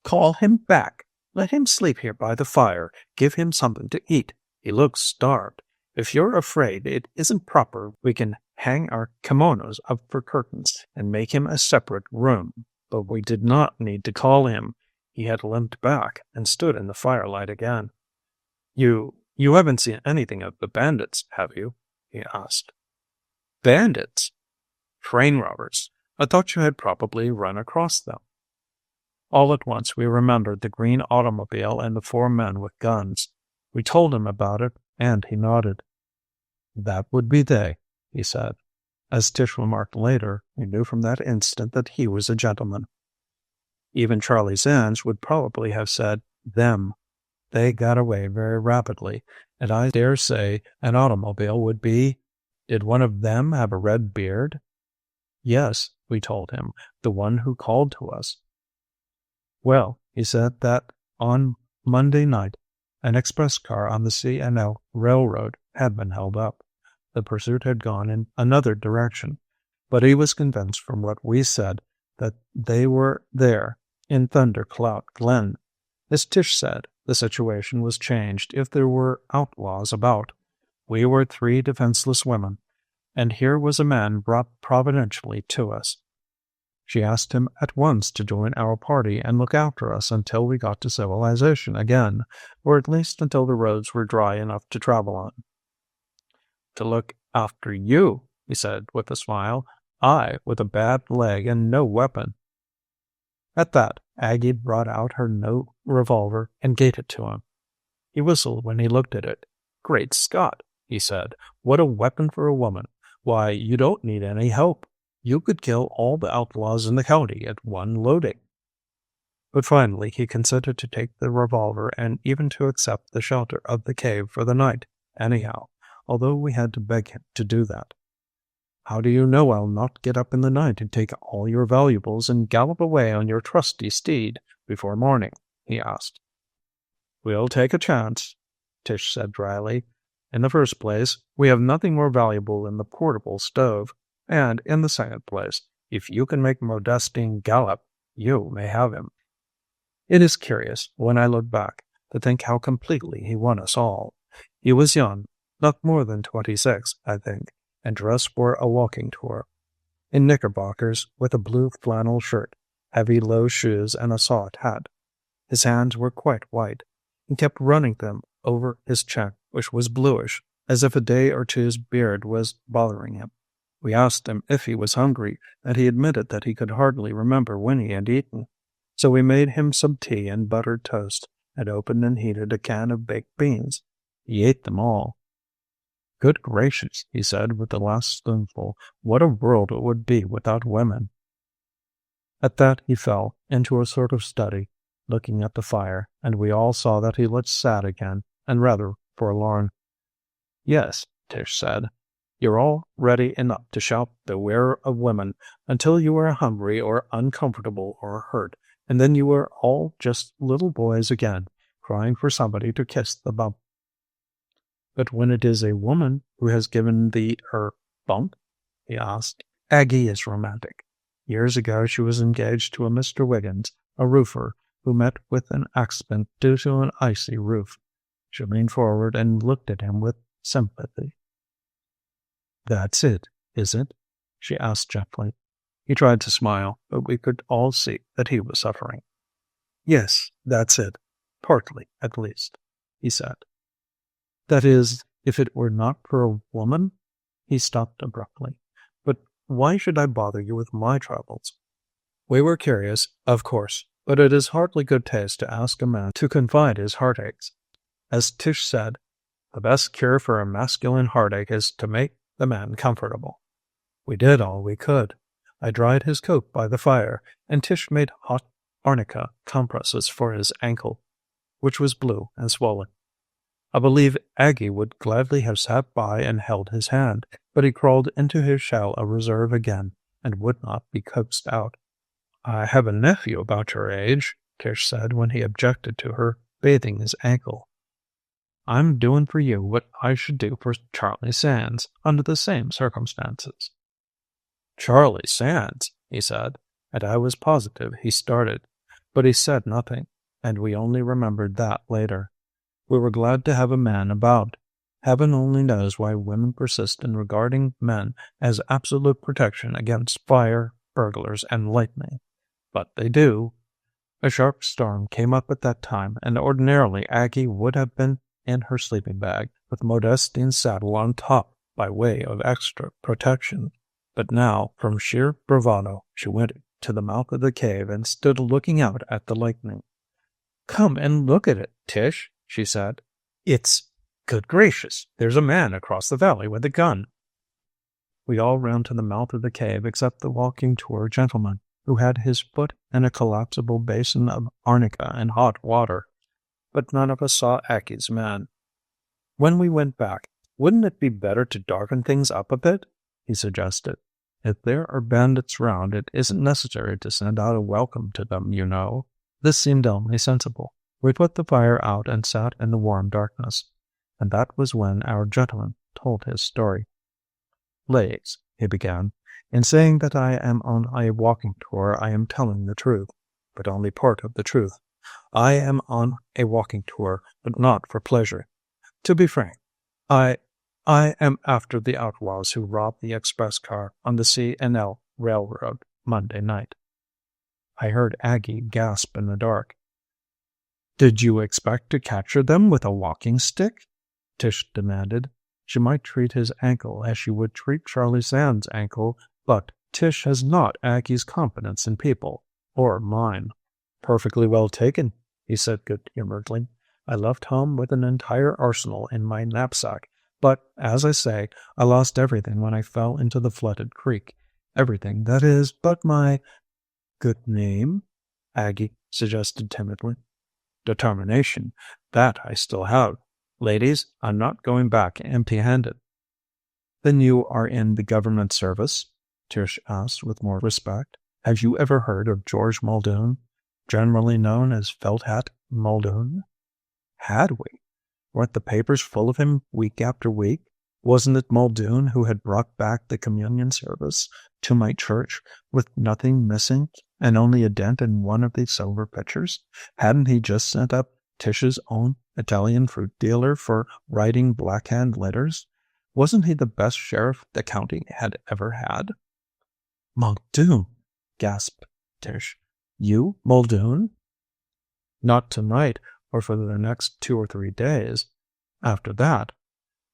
Call him back. Let him sleep here by the fire. Give him something to eat. He looks starved. If you're afraid it isn't proper, we can hang our kimonos up for curtains and make him a separate room. But we did not need to call him. He had limped back and stood in the firelight again. You haven't seen anything of the bandits, have you? He asked. Bandits? Train robbers. I thought you had probably run across them. All at once we remembered the green automobile and the 4 men with guns. We told him about it, and he nodded. That would be they, he said. As Tish remarked later, we knew from that instant that he was a gentleman. Even Charlie Sands would probably have said them. They got away very rapidly, and I dare say an automobile would be— Did one of them have a red beard? Yes, we told him, the one who called to us. Well, he said that on Monday night, an express car on the C&L Railroad had been held up. The pursuit had gone in another direction, but he was convinced from what we said that they were there in Thundercloud Glen. As Tish said, the situation was changed if there were outlaws about. We were 3 defenseless women, and here was a man brought providentially to us. She asked him at once to join our party and look after us until we got to civilization again, or at least until the roads were dry enough to travel on. To look after you, he said with a smile, I with a bad leg and no weapon. At that, Aggie brought out her new revolver and gave it to him. He whistled when he looked at it. Great Scott, he said, what a weapon for a woman. Why, you don't need any help. You could kill all the outlaws in the county at one loading. But finally he consented to take the revolver and even to accept the shelter of the cave for the night, anyhow, although we had to beg him to do that. How do you know I'll not get up in the night and take all your valuables and gallop away on your trusty steed before morning? He asked. We'll take a chance, Tish said dryly. In the first place, we have nothing more valuable than the portable stove, and in the second place, if you can make Modestine gallop, you may have him. It is curious, when I look back, to think how completely he won us all. He was young, not more than 26, I think, and dressed for a walking tour. In knickerbockers, with a blue flannel shirt, heavy low shoes, and a soft hat. His hands were quite white. He kept running them over his cheek, which was bluish, as if a day or two's beard was bothering him. We asked him if he was hungry, and he admitted that he could hardly remember when he had eaten. So we made him some tea and buttered toast, and opened and heated a can of baked beans. He ate them all. Good gracious, he said with the last spoonful, what a world it would be without women. At that he fell into a sort of study, looking at the fire, and we all saw that he looked sad again, and rather forlorn. Yes, Tish said, you're all ready enough to shout beware of women until you are hungry or uncomfortable or hurt, and then you are all just little boys again, crying for somebody to kiss the bump. But when it is a woman who has given the bump, he asked. Aggie is romantic. Years ago she was engaged to a Mr. Wiggins, a roofer, who met with an accident due to an icy roof. She leaned forward and looked at him with sympathy. That's it, is it? She asked gently. He tried to smile, but we could all see that he was suffering. Yes, that's it. Partly, at least, he said. That is, if it were not for a woman? He stopped abruptly. But why should I bother you with my troubles? We were curious, of course, but it is hardly good taste to ask a man to confide his heartaches. As Tish said, the best cure for a masculine heartache is to make the man comfortable. We did all we could. I dried his coat by the fire, and Tish made hot arnica compresses for his ankle, which was blue and swollen. I believe Aggie would gladly have sat by and held his hand, but he crawled into his shell of reserve again, and would not be coaxed out. I have a nephew about your age, Tish said when he objected to her bathing his ankle. I'm doing for you what I should do for Charlie Sands under the same circumstances. Charlie Sands, he said, and I was positive he started, but he said nothing, and we only remembered that later. We were glad to have a man about. Heaven only knows why women persist in regarding men as absolute protection against fire, burglars, and lightning. But they do. A sharp storm came up at that time, and ordinarily Aggie would have been in her sleeping bag, with Modestine's saddle on top by way of extra protection. But now, from sheer bravado, she went to the mouth of the cave and stood looking out at the lightning. "Come and look at it, Tish," she said. Good gracious, there's a man across the valley with a gun." We all ran to the mouth of the cave except the walking tour gentleman, who had his foot in a collapsible basin of arnica and hot water. But none of us saw Aggie's man. When we went back, wouldn't it be better to darken things up a bit? He suggested. If there are bandits round, it isn't necessary to send out a welcome to them, you know. This seemed only sensible. We put the fire out and sat in the warm darkness, and that was when our gentleman told his story. "Ladies," he began, "in saying that I am on a walking tour, I am telling the truth, but only part of the truth. I am on a walking tour, but not for pleasure. To be frank, I am after the outlaws who robbed the express car on the C&L Railroad Monday night." I heard Aggie gasp in the dark. "Did you expect to capture them with a walking stick?" Tish demanded. She might treat his ankle as she would treat Charlie Sands' ankle, but Tish has not Aggie's confidence in people, or mine. "Perfectly well taken," he said good-humoredly. "I left home with an entire arsenal in my knapsack, but, as I say, I lost everything when I fell into the flooded creek. Everything, that is, but my—" "Good name?" Aggie suggested timidly. "Determination. That I still have. Ladies, I'm not going back empty-handed." "Then you are in the government service?" Tish asked with more respect. "Have you ever heard of George Muldoon, generally known as Felt Hat Muldoon?" Had we? Weren't the papers full of him week after week? Wasn't it Muldoon who had brought back the communion service to my church with nothing missing and only a dent in one of the silver pitchers? Hadn't he just sent up Tish's own Italian fruit dealer for writing blackhand letters? Wasn't he the best sheriff the county had ever had? "Muldoon!" gasped Tish. "You, Muldoon?" "Not tonight, or for the next 2 or 3 days. After that,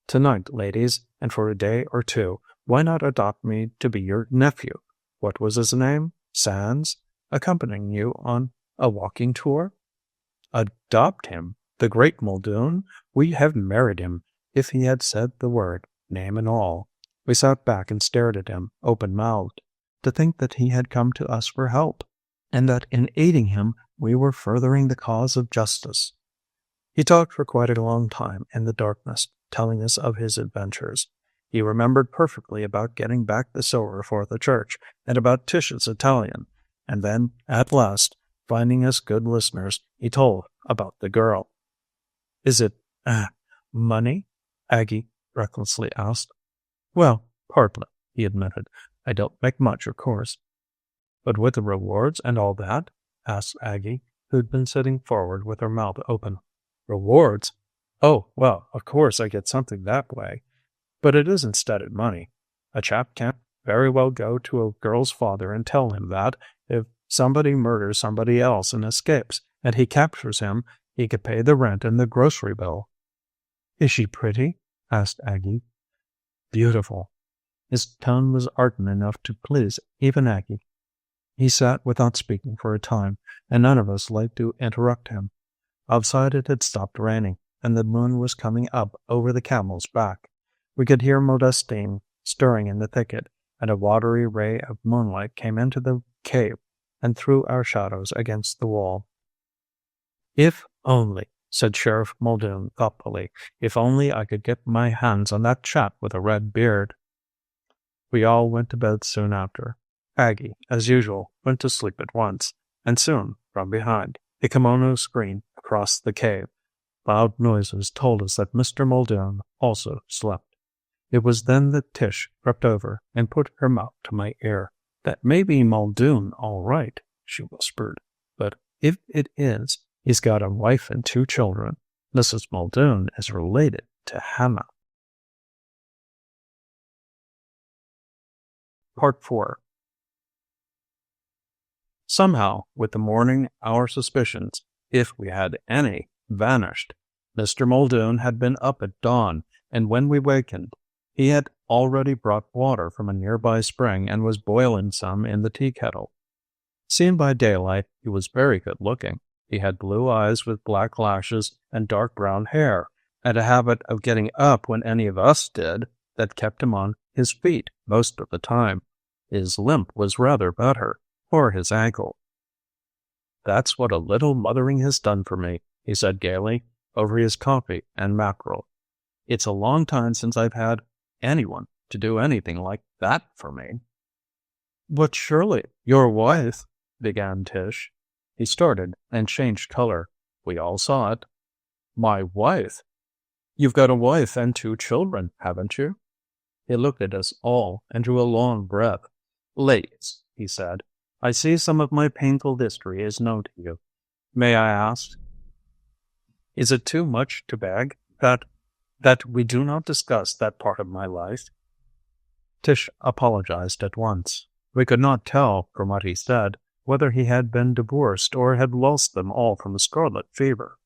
tonight, ladies, and for a day or two, why not adopt me to be your nephew? What was his name? Sands? Accompanying you on a walking tour?" "Adopt him? The great Muldoon? We have married him." If he had said the word, name and all. We sat back and stared at him, open-mouthed, to think that he had come to us for help, and that in aiding him we were furthering the cause of justice. He talked for quite a long time in the darkness, telling us of his adventures. He remembered perfectly about getting back the silver for the church, and about Tish's Italian, and then, at last, finding us good listeners, he told about the girl. "Is it, money?" Aggie recklessly asked. "Well, partly," he admitted. "I don't make much, of course." "But with the rewards and all that?" asked Aggie, who'd been sitting forward with her mouth open. "Rewards? Oh, well, of course I get something that way. But it isn't studded money. A chap can't very well go to a girl's father and tell him that, if somebody murders somebody else and escapes, and he captures him, he could pay the rent and the grocery bill." Is she pretty? Asked Aggie. Beautiful. His tone was ardent enough to please even Aggie. He sat without speaking for a time, and none of us liked to interrupt him. Outside it had stopped raining, and the moon was coming up over the camel's back. We could hear Modestine stirring in the thicket, and a watery ray of moonlight came into the cave and threw our shadows against the wall. If only, said Sheriff Muldoon thoughtfully, if only I could get my hands on that chap with a red beard. We all went to bed soon after. Aggie, as usual, went to sleep at once, and soon, from behind, a kimono screen across the cave, loud noises told us that Mr. Muldoon also slept. It was then that Tish crept over and put her mouth to my ear. That may be Muldoon all right, she whispered, but if it is, he's got a wife and 2 children. Mrs. Muldoon is related to Hannah. Part 4. Somehow, with the morning, our suspicions, if we had any, vanished. Mr. Muldoon had been up at dawn, and when we wakened, he had already brought water from a nearby spring and was boiling some in the tea kettle. Seen by daylight, he was very good-looking. He had blue eyes with black lashes and dark brown hair, and a habit of getting up when any of us did that kept him on his feet most of the time. His limp was rather better, or his ankle. That's what a little mothering has done for me, he said gaily, over his coffee and mackerel. It's a long time since I've had anyone to do anything like that for me. But surely your wife, began Tish. He started and changed color. We all saw it. My wife? You've got a wife and 2 children, haven't you? He looked at us all and drew a long breath. Ladies, he said, I see some of my painful history is known to you. May I ask, is it too much to beg that we do not discuss that part of my life? Tish apologized at once. We could not tell, from what he said, whether he had been divorced or had lost them all from scarlet fever.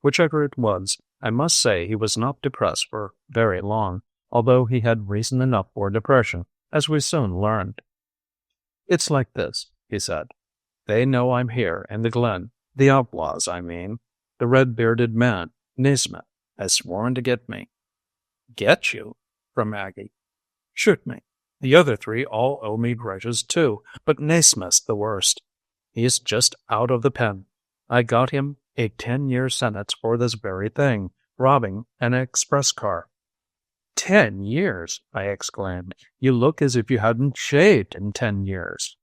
Whichever it was, I must say he was not depressed for very long, although he had reason enough for depression, as we soon learned. It's like this, he said. They know I'm here in the glen. The outlaws, I mean. The red-bearded man, Naismith, has sworn to get me. Get you? From Maggie. Shoot me. The other 3 all owe me grudges too, but Naismith's the worst. He's just out of the pen. I got him a 10-year sentence for this very thing, robbing an express car. 10 years, I exclaimed. You look as if you hadn't shaved in 10 years.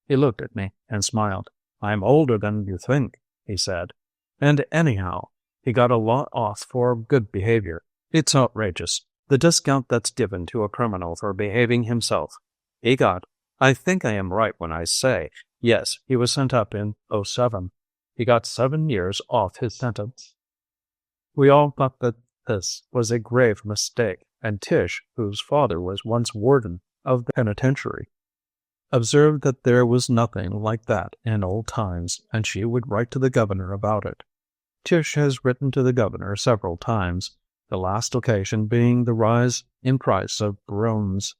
He looked at me and smiled. I'm older than you think, he said. And anyhow, he got a lot off for good behavior. It's outrageous, the discount that's given to a criminal for behaving himself. He got, I think I am right when I say, yes, he was sent up in 07. He got 7 years off his sentence. We all thought that this was a grave mistake, and Tish, whose father was once warden of the penitentiary, observed that there was nothing like that in old times, and she would write to the governor about it. Tish has written to the governor several times, the last occasion being the rise in price of brooms.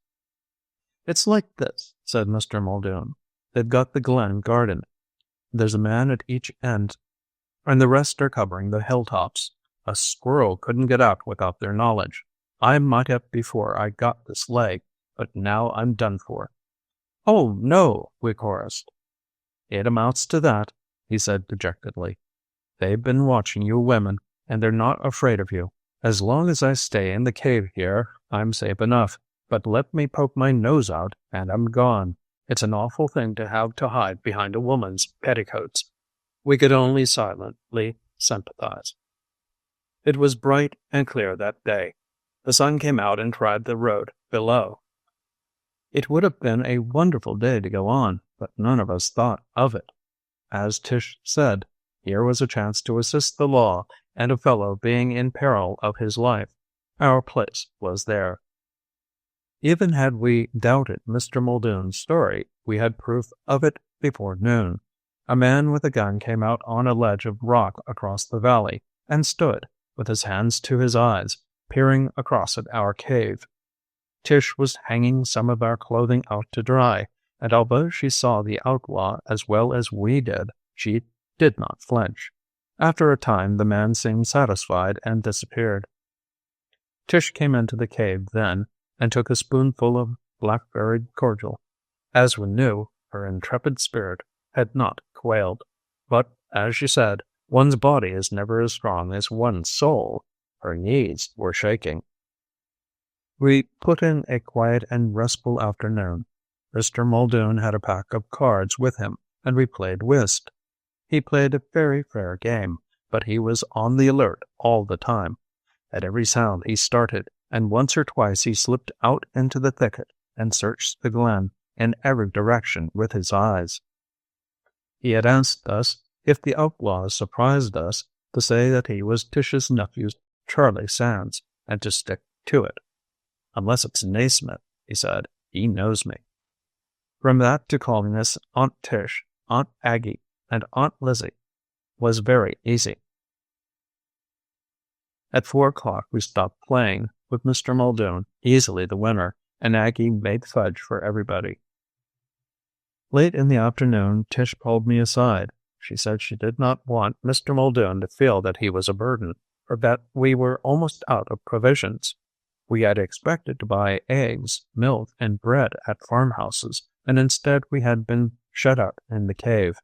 It's like this, said Mr. Muldoon. They've got the glen guarded. There's a man at each end, and the rest are covering the hilltops. A squirrel couldn't get out without their knowledge. I might have before I got this leg, but now I'm done for. Oh, no, we chorused. It amounts to that, he said dejectedly. They've been watching you women, and they're not afraid of you. As long as I stay in the cave here, I'm safe enough, but let me poke my nose out, and I'm gone. It's an awful thing to have to hide behind a woman's petticoats. We could only silently sympathize. It was bright and clear that day. The sun came out and dried the road below. It would have been a wonderful day to go on, but none of us thought of it. As Tish said, here was a chance to assist the law, and a fellow being in peril of his life. Our place was there. Even had we doubted Mr. Muldoon's story, we had proof of it before noon. A man with a gun came out on a ledge of rock across the valley, and stood, with his hands to his eyes, peering across at our cave. Tish was hanging some of our clothing out to dry, and although she saw the outlaw as well as we did, she did not flinch. After a time, the man seemed satisfied and disappeared. Tish came into the cave then and took a spoonful of blackberry cordial. As we knew, her intrepid spirit had not quailed. But, as she said, one's body is never as strong as one's soul. Her knees were shaking. We put in a quiet and restful afternoon. Mr. Muldoon had a pack of cards with him, and we played whist. He played a very fair game, but he was on the alert all the time. At every sound he started, and once or twice he slipped out into the thicket and searched the glen in every direction with his eyes. He had asked us, if the outlaws surprised us, to say that he was Tish's nephew, Charlie Sands, and to stick to it. "Unless it's Naismith," he said, "he knows me." From that to calling us Aunt Tish, Aunt Aggie, and Aunt Lizzie was very easy. At 4 o'clock we stopped playing, with Mr. Muldoon easily the winner, and Aggie made fudge for everybody. Late in the afternoon, Tish pulled me aside. She said she did not want Mr. Muldoon to feel that he was a burden, or that we were almost out of provisions. We had expected to buy eggs, milk, and bread at farmhouses, and instead we had been shut up in the cave.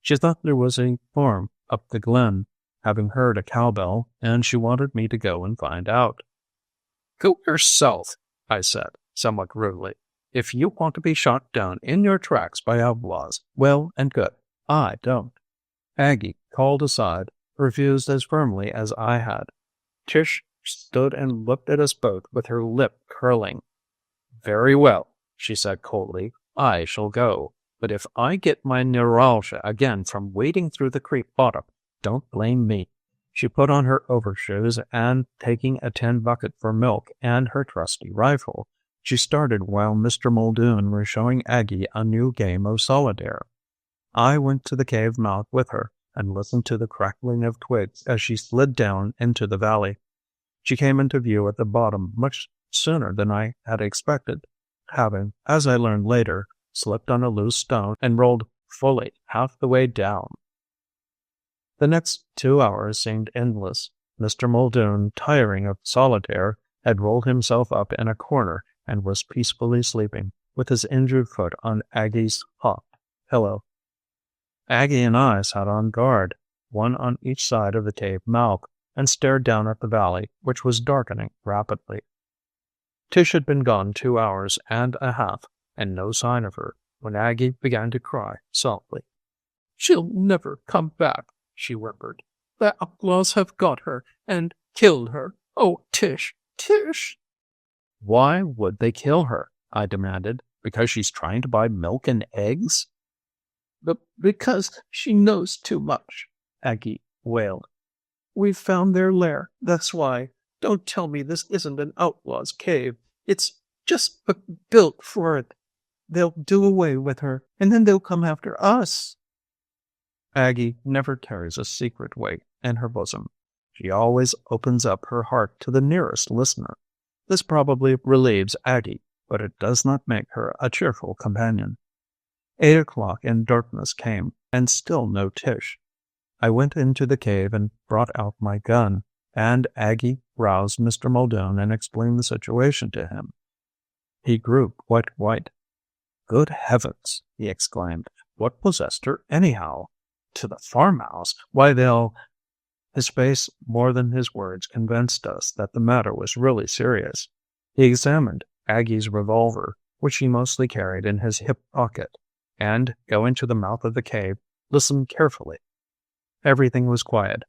She thought there was a farm up the glen, having heard a cowbell, and she wanted me to go and find out. "Go yourself," I said, somewhat rudely. "If you want to be shot down in your tracks by outlaws, well and good. I don't." Aggie, called aside, refused as firmly as I had. Tish stood and looked at us both with her lip curling. "Very well," she said coldly, "I shall go. But if I get my neuralgia again from wading through the creek bottom, don't blame me." She put on her overshoes, and taking a tin bucket for milk and her trusty rifle, she started while Mr. Muldoon was showing Aggie a new game of solitaire. I went to the cave mouth with her and listened to the crackling of twigs as she slid down into the valley. She came into view at the bottom much sooner than I had expected, having, as I learned later, slipped on a loose stone and rolled fully half the way down. The next 2 hours seemed endless. Mr. Muldoon, tiring of solitaire, had rolled himself up in a corner and was peacefully sleeping, with his injured foot on Aggie's hot pillow. Aggie and I sat on guard, one on each side of the cave mouth, and stared down at the valley, which was darkening rapidly. Tish had been gone 2 hours and a half, and no sign of her, when Aggie began to cry softly. "She'll never come back," she whimpered. "The outlaws have got her and killed her. Oh, Tish, Tish!" "Why would they kill her?" I demanded. "Because she's trying to buy milk and eggs?" Because she knows too much," Aggie wailed. "We've found their lair, that's why. Don't tell me this isn't an outlaw's cave. It's just built for it. They'll do away with her, and then they'll come after us." Aggie never carries a secret weight in her bosom. She always opens up her heart to the nearest listener. This probably relieves Aggie, but it does not make her a cheerful companion. 8 o'clock and darkness came, and still no Tish. I went into the cave and brought out my gun, and Aggie roused Mr. Muldoon and explained the situation to him. He grew quite white. "Good heavens!" he exclaimed. "What possessed her anyhow? To the farmhouse? Why, they'll—" His face, more than his words, convinced us that the matter was really serious. He examined Aggie's revolver, which he mostly carried in his hip pocket, and, going to the mouth of the cave, listened carefully. Everything was quiet.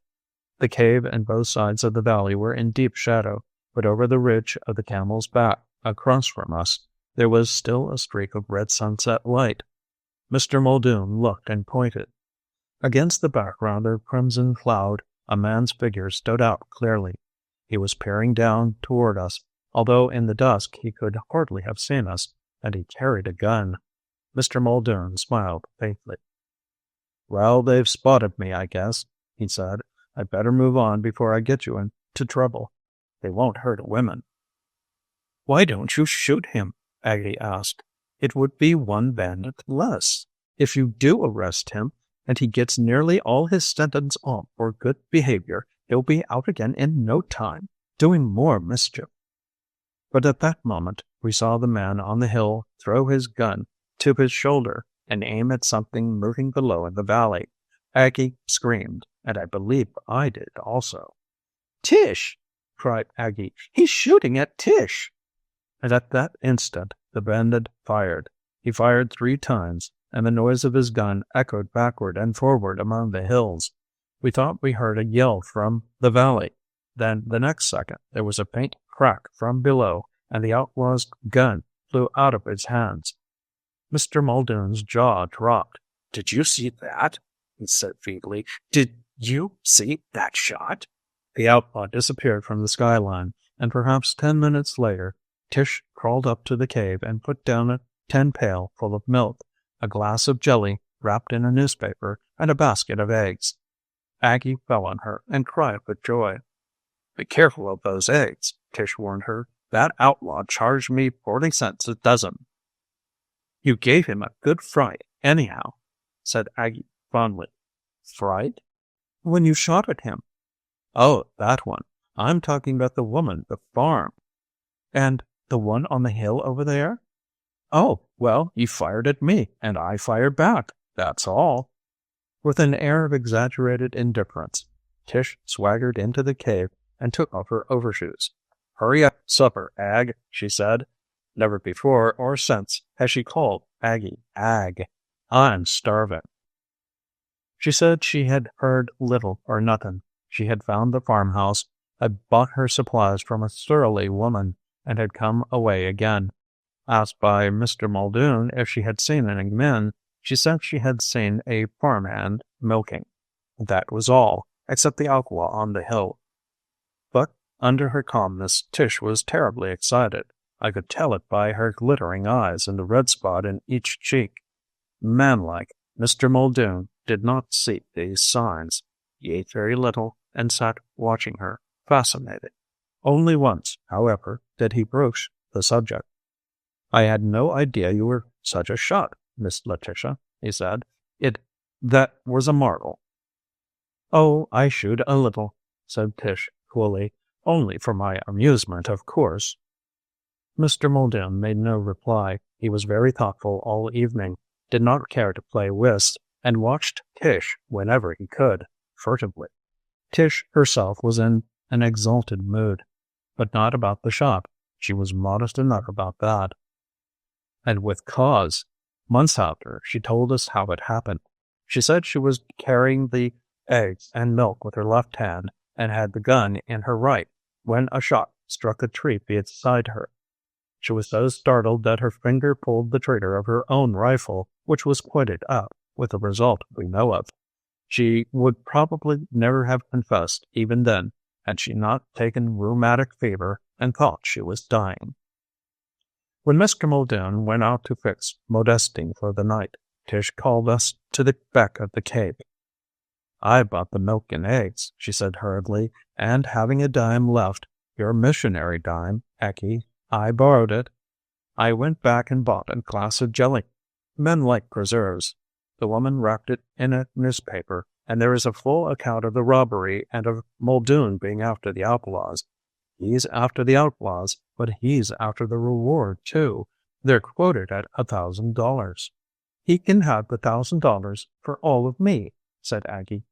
The cave and both sides of the valley were in deep shadow, but over the ridge of the Camel's Back, across from us, there was still a streak of red sunset light. Mr. Muldoon looked and pointed. Against the background of crimson cloud, a man's figure stood out clearly. He was peering down toward us, although in the dusk he could hardly have seen us, and he carried a gun. Mr. Muldoon smiled faintly. "Well, they've spotted me, I guess," he said. "I'd better move on before I get you into trouble." They won't hurt women." "Why don't you shoot him?" Aggie asked. "It would be one bandit less. If you do arrest him, and he gets nearly all his sentence off for good behavior, he'll be out again in no time, doing more mischief." But at that moment, we saw the man on the hill throw his gun to his shoulder and aim at something moving below in the valley. Aggie screamed, and I believe I did also. "Tish!" cried Aggie. "He's shooting at Tish!" And at that instant, the bandit fired. He fired 3 times, and the noise of his gun echoed backward and forward among the hills. We thought we heard a yell from the valley. Then, the next second, there was a faint crack from below, and the outlaw's gun flew out of his hands. Mr. Muldoon's jaw dropped. "Did you see that?" he said feebly. "Did you see that shot?" The outlaw disappeared from the skyline, and perhaps 10 minutes later, Tish crawled up to the cave and put down a tin pail full of milk, a glass of jelly wrapped in a newspaper, and a basket of eggs. Aggie fell on her and cried with joy. "Be careful of those eggs," Tish warned her. "That outlaw charged me 40 cents a dozen." "You gave him a good fright, anyhow," said Aggie fondly. "Fright?" "When you shot at him." "Oh, that one. I'm talking about the woman, the farm." "And the one on the hill over there?" "Oh, well, you fired at me, and I fired back. That's all." With an air of exaggerated indifference, Tish swaggered into the cave and took off her overshoes. "Hurry up, supper, Ag," she said. Never before or since has she called Aggie Ag. "I'm starving." She said she had heard little or nothing. She had found the farmhouse, had bought her supplies from a surly woman, and had come away again. Asked by Mr. Muldoon if she had seen any men, she said she had seen a farmhand milking. That was all, except the outlaw on the hill. But under her calmness, Tish was terribly excited. I could tell it by her glittering eyes and the red spot in each cheek. Manlike, Mr. Muldoon did not see these signs. He ate very little and sat watching her, fascinated. Only once, however, did he broach the subject. "I had no idea you were such a shot, Miss Letitia," he said. That was a marvel." "Oh, I shoot a little," said Tish coolly. "Only for my amusement, of course." Mr. Muldoon made no reply. He was very thoughtful all evening, did not care to play whist, and watched Tish whenever he could, furtively. Tish herself was in an exalted mood, but not about the shop. She was modest enough about that. And with cause. Months after, she told us how it happened. She said she was carrying the eggs and milk with her left hand and had the gun in her right when a shot struck a tree beside her. She was so startled that her finger pulled the trigger of her own rifle, which was pointed up, with the result we know of. She would probably never have confessed, even then, had she not taken rheumatic fever and thought she was dying. When Mr. Muldoon went out to fix Modestine for the night, Tish called us to the back of the cave. "I bought the milk and eggs," she said hurriedly, "and having a dime left, your missionary dime, Aggie, I borrowed it. I went back and bought a glass of jelly. Men like preserves." The woman wrapped it in a newspaper, and there is a full account of the robbery and of Muldoon being after the outlaws. He's after the outlaws, but he's after the reward, too. They're quoted at $1,000. "He can have the $1,000 for all of me," said Aggie.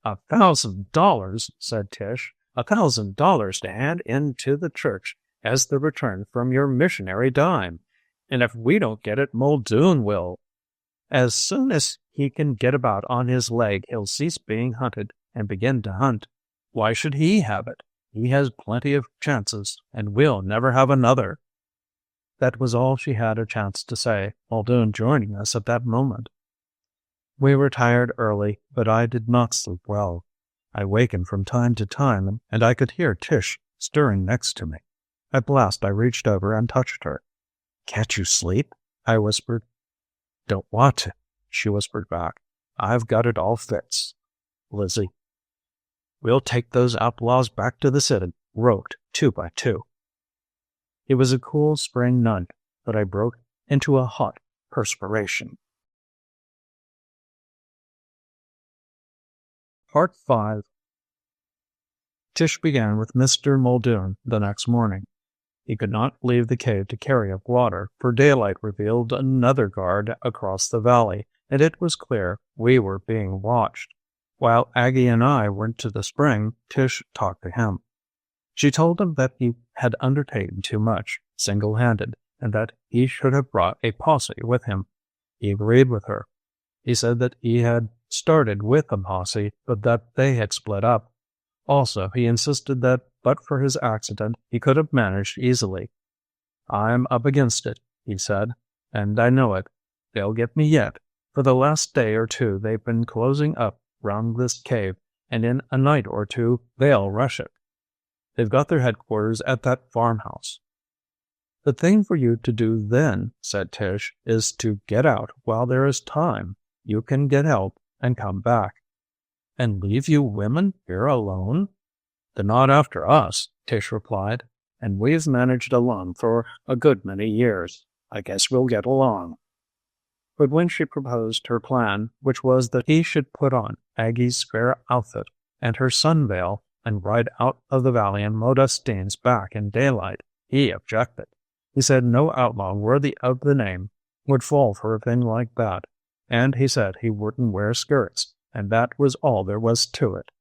$1,000, said Tish. $1,000 to hand in to the church as the return from your missionary dime. And if we don't get it, Muldoon will. As soon as he can get about on his leg, he'll cease being hunted and begin to hunt. Why should he have it? He has plenty of chances, and we'll never have another." That was all she had a chance to say, Muldoon joining us at that moment. We retired early, but I did not sleep well. I wakened from time to time, and I could hear Tish stirring next to me. At last I reached over and touched her. "Can't you sleep?" I whispered. "Don't want to," she whispered back. "I've got it all fixed, Lizzie. We'll take those outlaws back to the city, roped 2 by 2. It was a cool spring night that I broke into a hot perspiration. Part 5. Tish began with Mr. Muldoon the next morning. He could not leave the cave to carry up water, for daylight revealed another guard across the valley, and it was clear we were being watched. While Aggie and I went to the spring, Tish talked to him. She told him that he had undertaken too much, single-handed, and that he should have brought a posse with him. He agreed with her. He said that he had started with a posse, but that they had split up. Also, he insisted that, but for his accident, he could have managed easily. "I'm up against it," he said, "and I know it. They'll get me yet. For the last day or two they've been closing up round this cave, and in a night or two they'll rush it. They've got their headquarters at that farmhouse." "The thing for you to do then," said Tish, "is to get out while there is time. You can get help and come back." "And leave you women here alone?" "They're not after us," Tish replied, "and we've managed alone for a good many years. I guess we'll get along." But when she proposed her plan, which was that he should put on Aggie's spare outfit and her sunveil and ride out of the valley on Modestine's back in daylight, he objected. He said no outlaw worthy of the name would fall for a thing like that, and he said he wouldn't wear skirts, and that was all there was to it.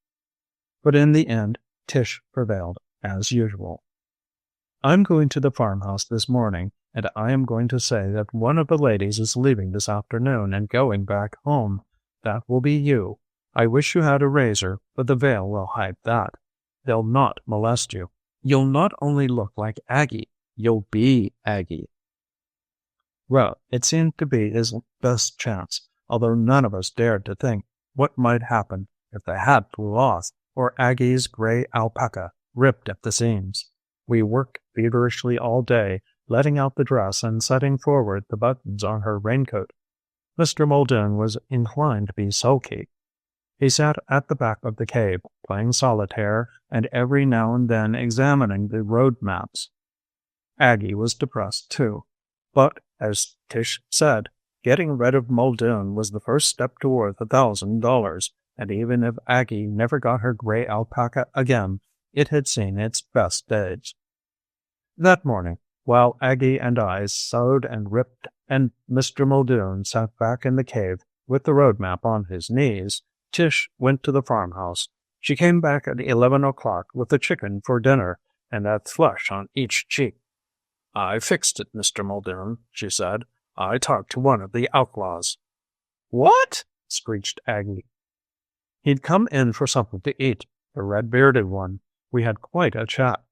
But in the end, Tish prevailed, as usual. "I'm going to the farmhouse this morning, and I am going to say that one of the ladies is leaving this afternoon and going back home. That will be you. I wish you had a razor, but the veil will hide that. They'll not molest you. You'll not only look like Aggie, you'll be Aggie." Well, it seemed to be his best chance, although none of us dared to think what might happen if the hat flew off or Aggie's gray alpaca ripped at the seams. We worked feverishly all day, letting out the dress and setting forward the buttons on her raincoat. Mr. Muldoon was inclined to be sulky. He sat at the back of the cave, playing solitaire, and every now and then examining the road maps. Aggie was depressed, too. But, as Tish said, getting rid of Muldoon was the first step toward $1,000, and even if Aggie never got her gray alpaca again, it had seen its best days. That morning, while Aggie and I sewed and ripped, and Mr. Muldoon sat back in the cave with the road map on his knees, Tish went to the farmhouse. She came back at 11 o'clock with the chicken for dinner and that flush on each cheek. "I fixed it, Mr. Muldoon," she said. "I talked to one of the outlaws." "What?" screeched Aggie. "He'd come in for something to eat, the red-bearded one. We had quite a chat.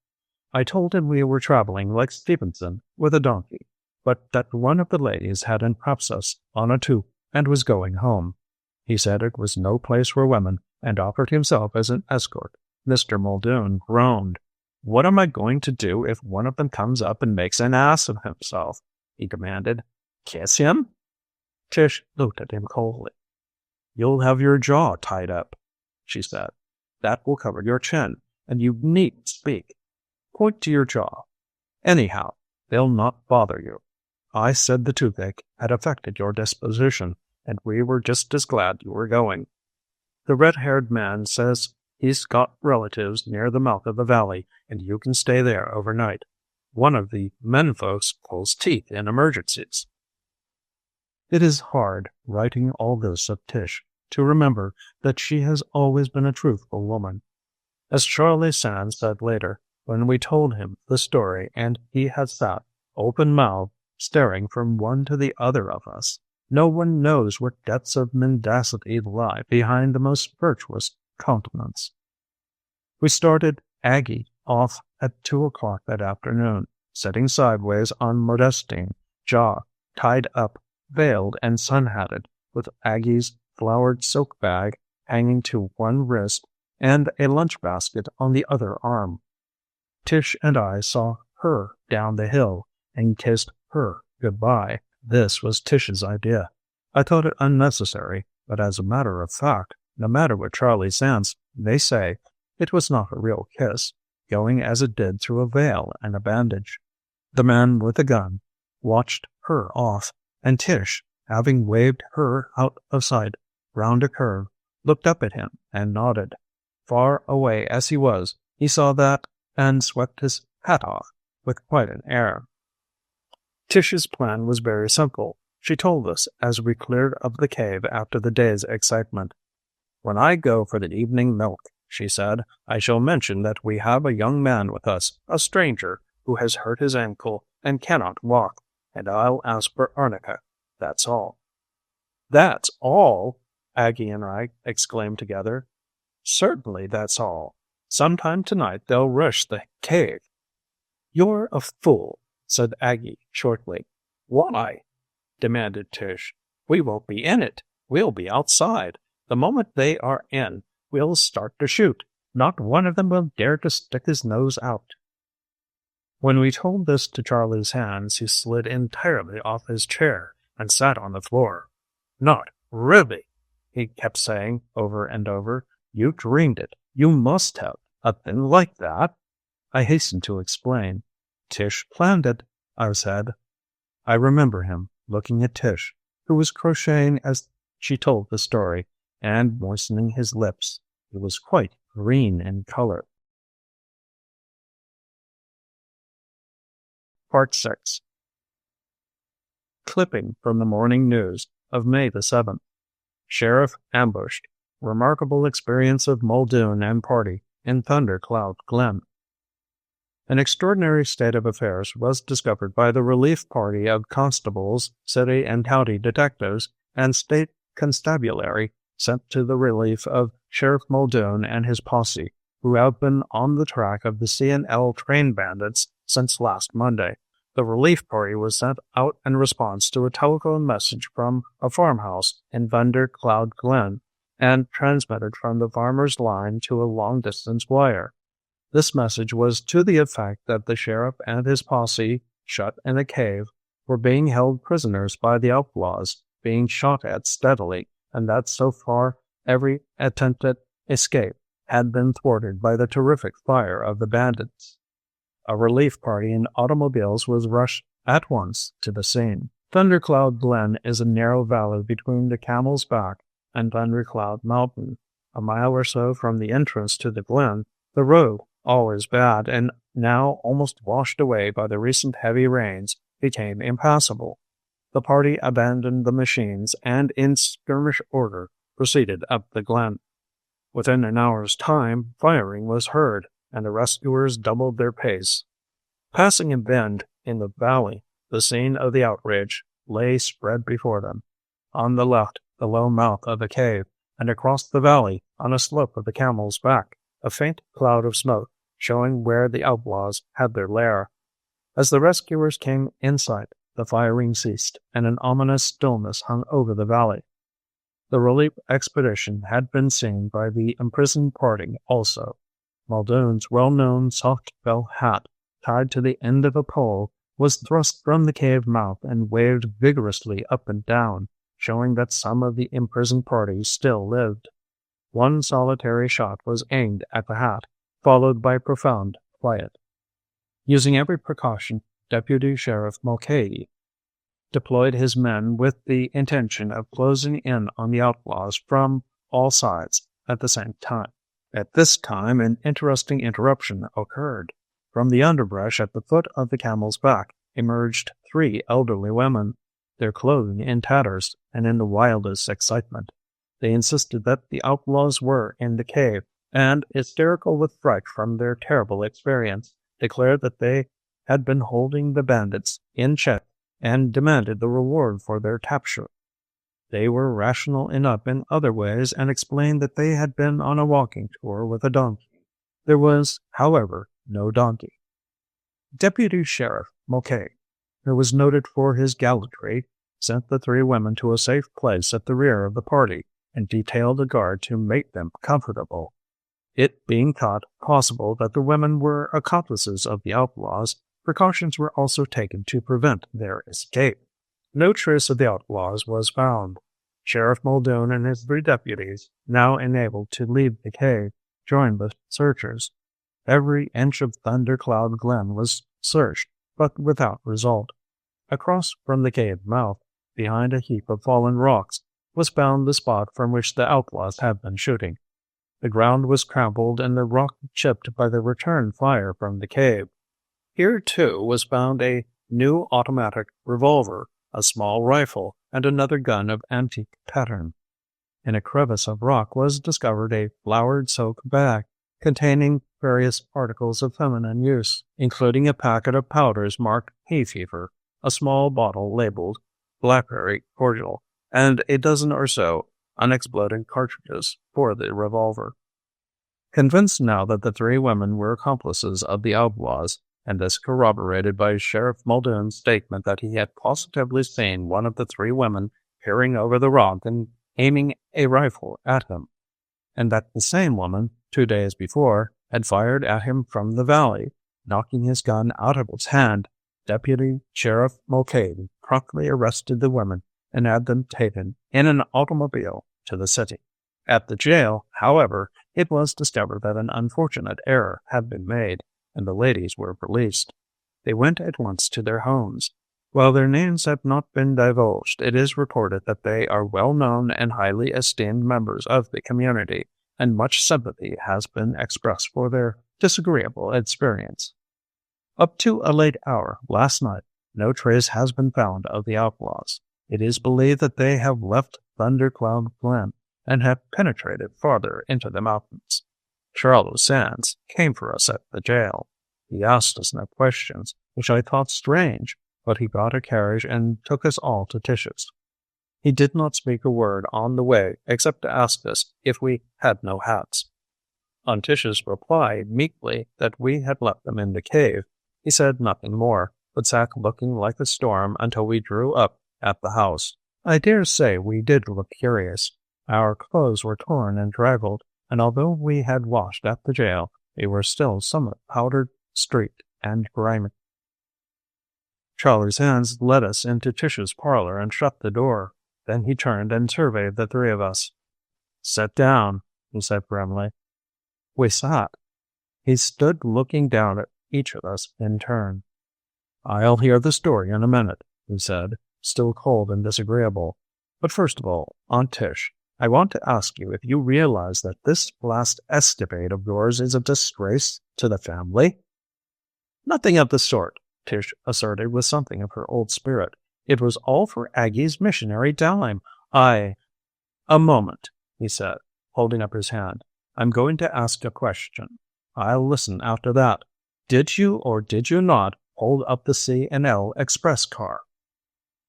I told him we were traveling like Stevenson with a donkey, but that one of the ladies had entrapped us on a toop and was going home. He said it was no place for women and offered himself as an escort." Mr. Muldoon groaned. "What am I going to do if one of them comes up and makes an ass of himself?" he demanded. "Kiss him?" Tish looked at him coldly. "You'll have your jaw tied up," she said. "That will cover your chin, and you needn't speak. Point to your jaw. Anyhow, they'll not bother you. I said the toothache had affected your disposition, and we were just as glad you were going. The red-haired man says he's got relatives near the mouth of the valley, and you can stay there overnight. One of the men folks pulls teeth in emergencies." It is hard, writing all this of Tish, to remember that she has always been a truthful woman. As Charlie Sands said later, when we told him the story and he had sat, open-mouthed, staring from one to the other of us, no one knows what depths of mendacity lie behind the most virtuous countenance. We started Aggie off at 2 o'clock that afternoon, sitting sideways on Modestine, jaw tied up, veiled and sun-hatted, with Aggie's flowered silk bag hanging to one wrist and a lunch basket on the other arm. Tish and I saw her down the hill and kissed her goodbye. This was Tish's idea. I thought it unnecessary, but as a matter of fact, no matter what Charlie Sands may say, it was not a real kiss. going as it did through a veil and a bandage. The man with the gun watched her off, and Tish, having waved her out of sight round a curve, looked up at him and nodded. Far away as he was, he saw that and swept his hat off with quite an air. Tish's plan was very simple. She told us as we cleared of the cave after the day's excitement. "When I go for the evening milk," she said, "I shall mention that we have a young man with us, a stranger, who has hurt his ankle and cannot walk, and I'll ask for arnica. That's all." "That's all?" Aggie and I exclaimed together. "Certainly that's all. Sometime tonight they'll rush the cave." "You're a fool," said Aggie shortly. "Why?" demanded Tish. "We won't be in it. We'll be outside. The moment they are in, we'll start to shoot. Not one of them will dare to stick his nose out." When we told this to Charlie's hands, he slid entirely off his chair and sat on the floor. "Not really," he kept saying over and over. "You dreamed it. You must have. A thing like that." I hastened to explain. "Tish planned it," I said. I remember him looking at Tish, who was crocheting as she told the story, and moistening his lips. He was quite green in color. Part 6. Clipping from the Morning News of May the 7th. Sheriff ambushed. Remarkable experience of Muldoon and party in Thunder Cloud Glen. An extraordinary state of affairs was discovered by the relief party of constables, city and county detectives, and state constabulary sent to the relief of Sheriff Muldoon and his posse, who have been on the track of the C&L train bandits since last Monday. The relief party was sent out in response to a telephone message from a farmhouse in Thunder Cloud Glen and transmitted from the farmer's line to a long-distance wire. This message was to the effect that the sheriff and his posse, shut in a cave, were being held prisoners by the outlaws, being shot at steadily, and that so far every attempted escape had been thwarted by the terrific fire of the bandits. A relief party in automobiles was rushed at once to the scene. Thundercloud Glen is a narrow valley between the Camel's Back and Thundercloud Mountain. A mile or so from the entrance to the glen, the road, always bad and now almost washed away by the recent heavy rains, became impassable. The party abandoned the machines and, in skirmish order, proceeded up the glen. Within an hour's time, firing was heard, and the rescuers doubled their pace. Passing a bend in the valley, the scene of the outrage lay spread before them. On the left, the low mouth of a cave, and across the valley, on a slope of the Camel's Back, a faint cloud of smoke, showing where the outlaws had their lair. As the rescuers came in sight, the firing ceased, and an ominous stillness hung over the valley. The relief expedition had been seen by the imprisoned party also. Muldoon's well-known soft felt hat, tied to the end of a pole, was thrust from the cave mouth and waved vigorously up and down, showing that some of the imprisoned party still lived. One solitary shot was aimed at the hat, followed by profound quiet. Using every precaution, Deputy Sheriff Mulcahy deployed his men with the intention of closing in on the outlaws from all sides at the same time. At this time, an interesting interruption occurred. From the underbrush at the foot of the Camel's Back emerged 3 elderly women, their clothing in tatters and in the wildest excitement. They insisted that the outlaws were in the cave, and, hysterical with fright from their terrible experience, declared that they had been holding the bandits in check and demanded the reward for their capture. They were rational enough in other ways and explained that they had been on a walking tour with a donkey. There was, however, no donkey. Deputy Sheriff Mulcahy, who was noted for his gallantry, sent the 3 women to a safe place at the rear of the party and detailed a guard to make them comfortable. It being thought possible that the women were accomplices of the outlaws, precautions were also taken to prevent their escape. No trace of the outlaws was found. Sheriff Muldoon and his 3 deputies, now enabled to leave the cave, joined the searchers. Every inch of Thundercloud Glen was searched, but without result. Across from the cave mouth, behind a heap of fallen rocks, was found the spot from which the outlaws had been shooting. The ground was trampled and the rock chipped by the return fire from the cave. Here, too, was found a new automatic revolver, a small rifle, and another gun of antique pattern. In a crevice of rock was discovered a flowered silk bag containing various articles of feminine use, including a packet of powders marked hay fever, a small bottle labeled blackberry cordial, and a dozen or so unexploded cartridges for the revolver. Convinced now that the three women were accomplices of the outlaws, and this corroborated by Sheriff Muldoon's statement that he had positively seen one of the three women peering over the rock and aiming a rifle at him, and that the same woman, 2 days before, had fired at him from the valley, knocking his gun out of his hand, Deputy Sheriff Mulcahy promptly arrested the women and had them taken in an automobile to the city. At the jail, however, it was discovered that an unfortunate error had been made, and the ladies were released. They went at once to their homes. While their names have not been divulged, it is reported that they are well-known and highly esteemed members of the community, and much sympathy has been expressed for their disagreeable experience. Up to a late hour last night, no trace has been found of the outlaws. It is believed that they have left Thundercloud Glen and have penetrated farther into the mountains. Charles Sands came for us at the jail. He asked us no questions, which I thought strange, but he got a carriage and took us all to Tish's. He did not speak a word on the way except to ask us if we had no hats. On Tish's reply meekly that we had left them in the cave, he said nothing more, but sat looking like a storm until we drew up at the house. I dare say we did look curious. Our clothes were torn and draggled, and although we had washed at the jail, they were still somewhat powdered, streaked, and grimy. Charlie Sands led us into Tish's parlor and shut the door. Then he turned and surveyed the three of us. "Sit down," he said grimly. We sat. He stood looking down at each of us in turn. "I'll hear the story in a minute," he said, still cold and disagreeable. "But first of all, Aunt Tish, I want to ask you if you realize that this last escapade of yours is a disgrace to the family?" "Nothing of the sort," Tish asserted with something of her old spirit. "It was all for Aggie's missionary dime. A moment," he said, holding up his hand. "I'm going to ask a question. I'll listen after that. Did you or did you not hold up the C&L express car?"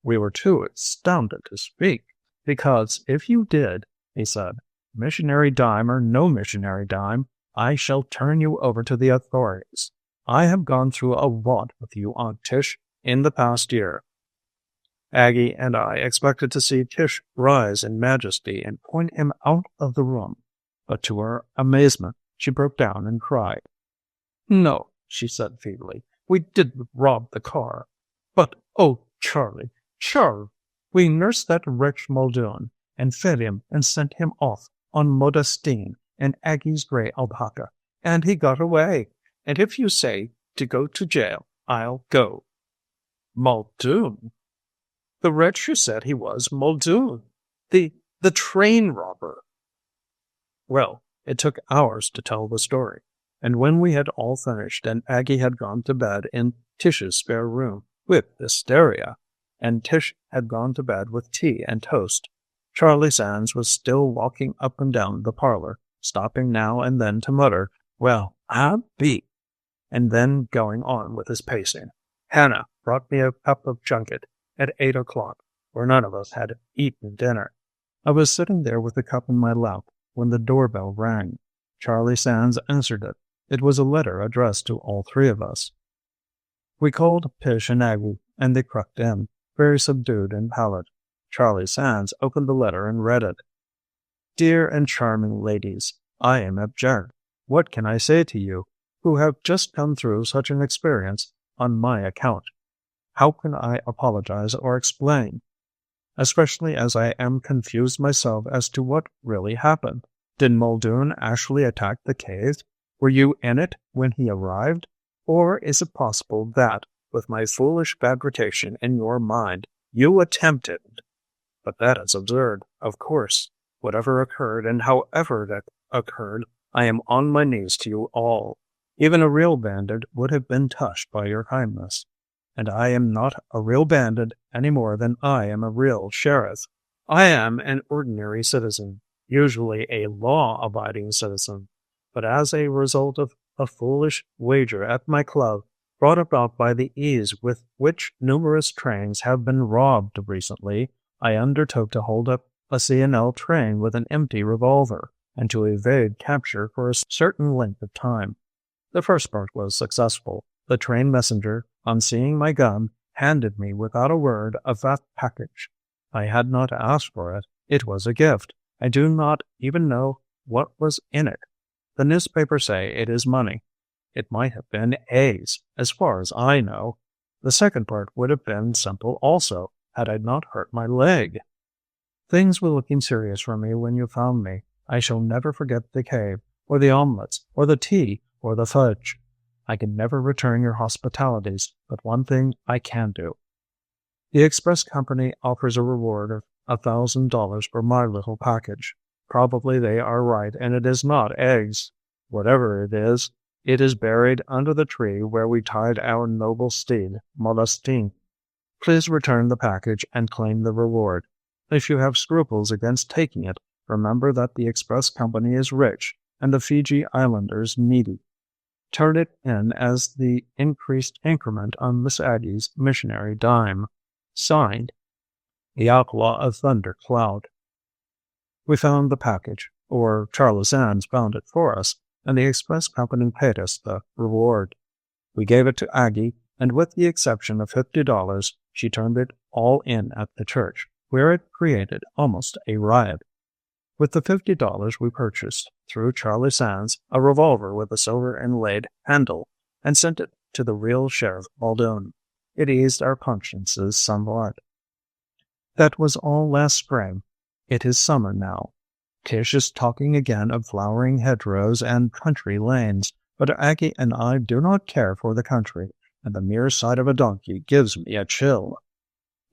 We were too astounded to speak, because if you did, he said, "missionary dime or no missionary dime, I shall turn you over to the authorities. I have gone through a lot with you, Aunt Tish, in the past year." Aggie and I expected to see Tish rise in majesty and point him out of the room, but to our amazement, she broke down and cried. "No," she said feebly, "we didn't rob the car. But, oh, Charlie, we nursed that wretch Muldoon, and fed him and sent him off on Modestine and Aggie's gray alpaca, and he got away. And if you say to go to jail, I'll go." "Muldoon? The wretch who said he was Muldoon, the train robber." Well, it took hours to tell the story, and when we had all finished and Aggie had gone to bed in Tish's spare room with hysteria, and Tish had gone to bed with tea and toast, Charlie Sands was still walking up and down the parlor, stopping now and then to mutter, "Well, I'm beat," and then going on with his pacing. Hannah brought me a cup of junket at 8 o'clock, for none of us had eaten dinner. I was sitting there with the cup in my lap when the doorbell rang. Charlie Sands answered it. It was a letter addressed to all three of us. We called Tish and Aggie, and they crept in, very subdued and pallid. Charlie Sands opened the letter and read it. "Dear and charming ladies, I am abject. What can I say to you, who have just come through such an experience on my account? How can I apologize or explain? Especially as I am confused myself as to what really happened. Did Muldoon actually attack the cave? Were you in it when he arrived? Or is it possible that, with my foolish fabrication in your mind, you attempted? But that is absurd, of course. Whatever occurred, and however that occurred, I am on my knees to you all. Even a real bandit would have been touched by your kindness. And I am not a real bandit any more than I am a real sheriff. I am an ordinary citizen, usually a law-abiding citizen, but as a result of a foolish wager at my club, brought about by the ease with which numerous trains have been robbed recently, I undertook to hold up a C&L train with an empty revolver, and to evade capture for a certain length of time. The first part was successful. The train messenger, on seeing my gun, handed me without a word a fat package. I had not asked for it. It was a gift. I do not even know what was in it. The newspapers say it is money. It might have been eggs, as far as I know. The second part would have been simple also, had I not hurt my leg. Things were looking serious for me when you found me. I shall never forget the cave, or the omelets, or the tea, or the fudge. I can never return your hospitalities, but one thing I can do. The express company offers a reward of $1,000 for my little package. Probably they are right, and it is not eggs. Whatever it is buried under the tree where we tied our noble steed, Modestine. Please return the package and claim the reward. If you have scruples against taking it, remember that the express company is rich, and the Fiji Islanders needy. Turn it in as the increased increment on Miss Aggie's missionary dime. Signed, the Outlaw of Thunder Cloud. We found the package, or Charlie Sands found it for us, and the express company paid us the reward. We gave it to Aggie, and with the exception of $50, she turned it all in at the church, where it created almost a riot. With the $50 we purchased, through Charlie Sands, a revolver with a silver inlaid handle, and sent it to the real Sheriff Muldoon. It eased our consciences somewhat. That was all last spring. It is summer now. Tish is talking again of flowering hedgerows and country lanes, but Aggie and I do not care for the country, and the mere sight of a donkey gives me a chill.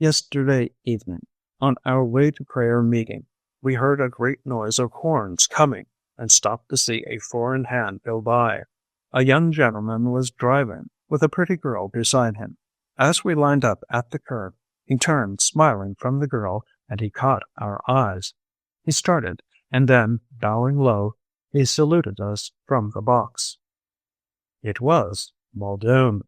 Yesterday evening, on our way to prayer meeting, we heard a great noise of horns coming, and stopped to see a four in hand go by. A young gentleman was driving, with a pretty girl beside him. As we lined up at the curb, he turned, smiling from the girl, and he caught our eyes. He started, and then, bowing low, he saluted us from the box. It was Muldoon.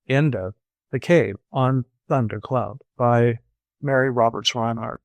End of The Cave on Thunder Cloud by Mary Roberts Rinehart.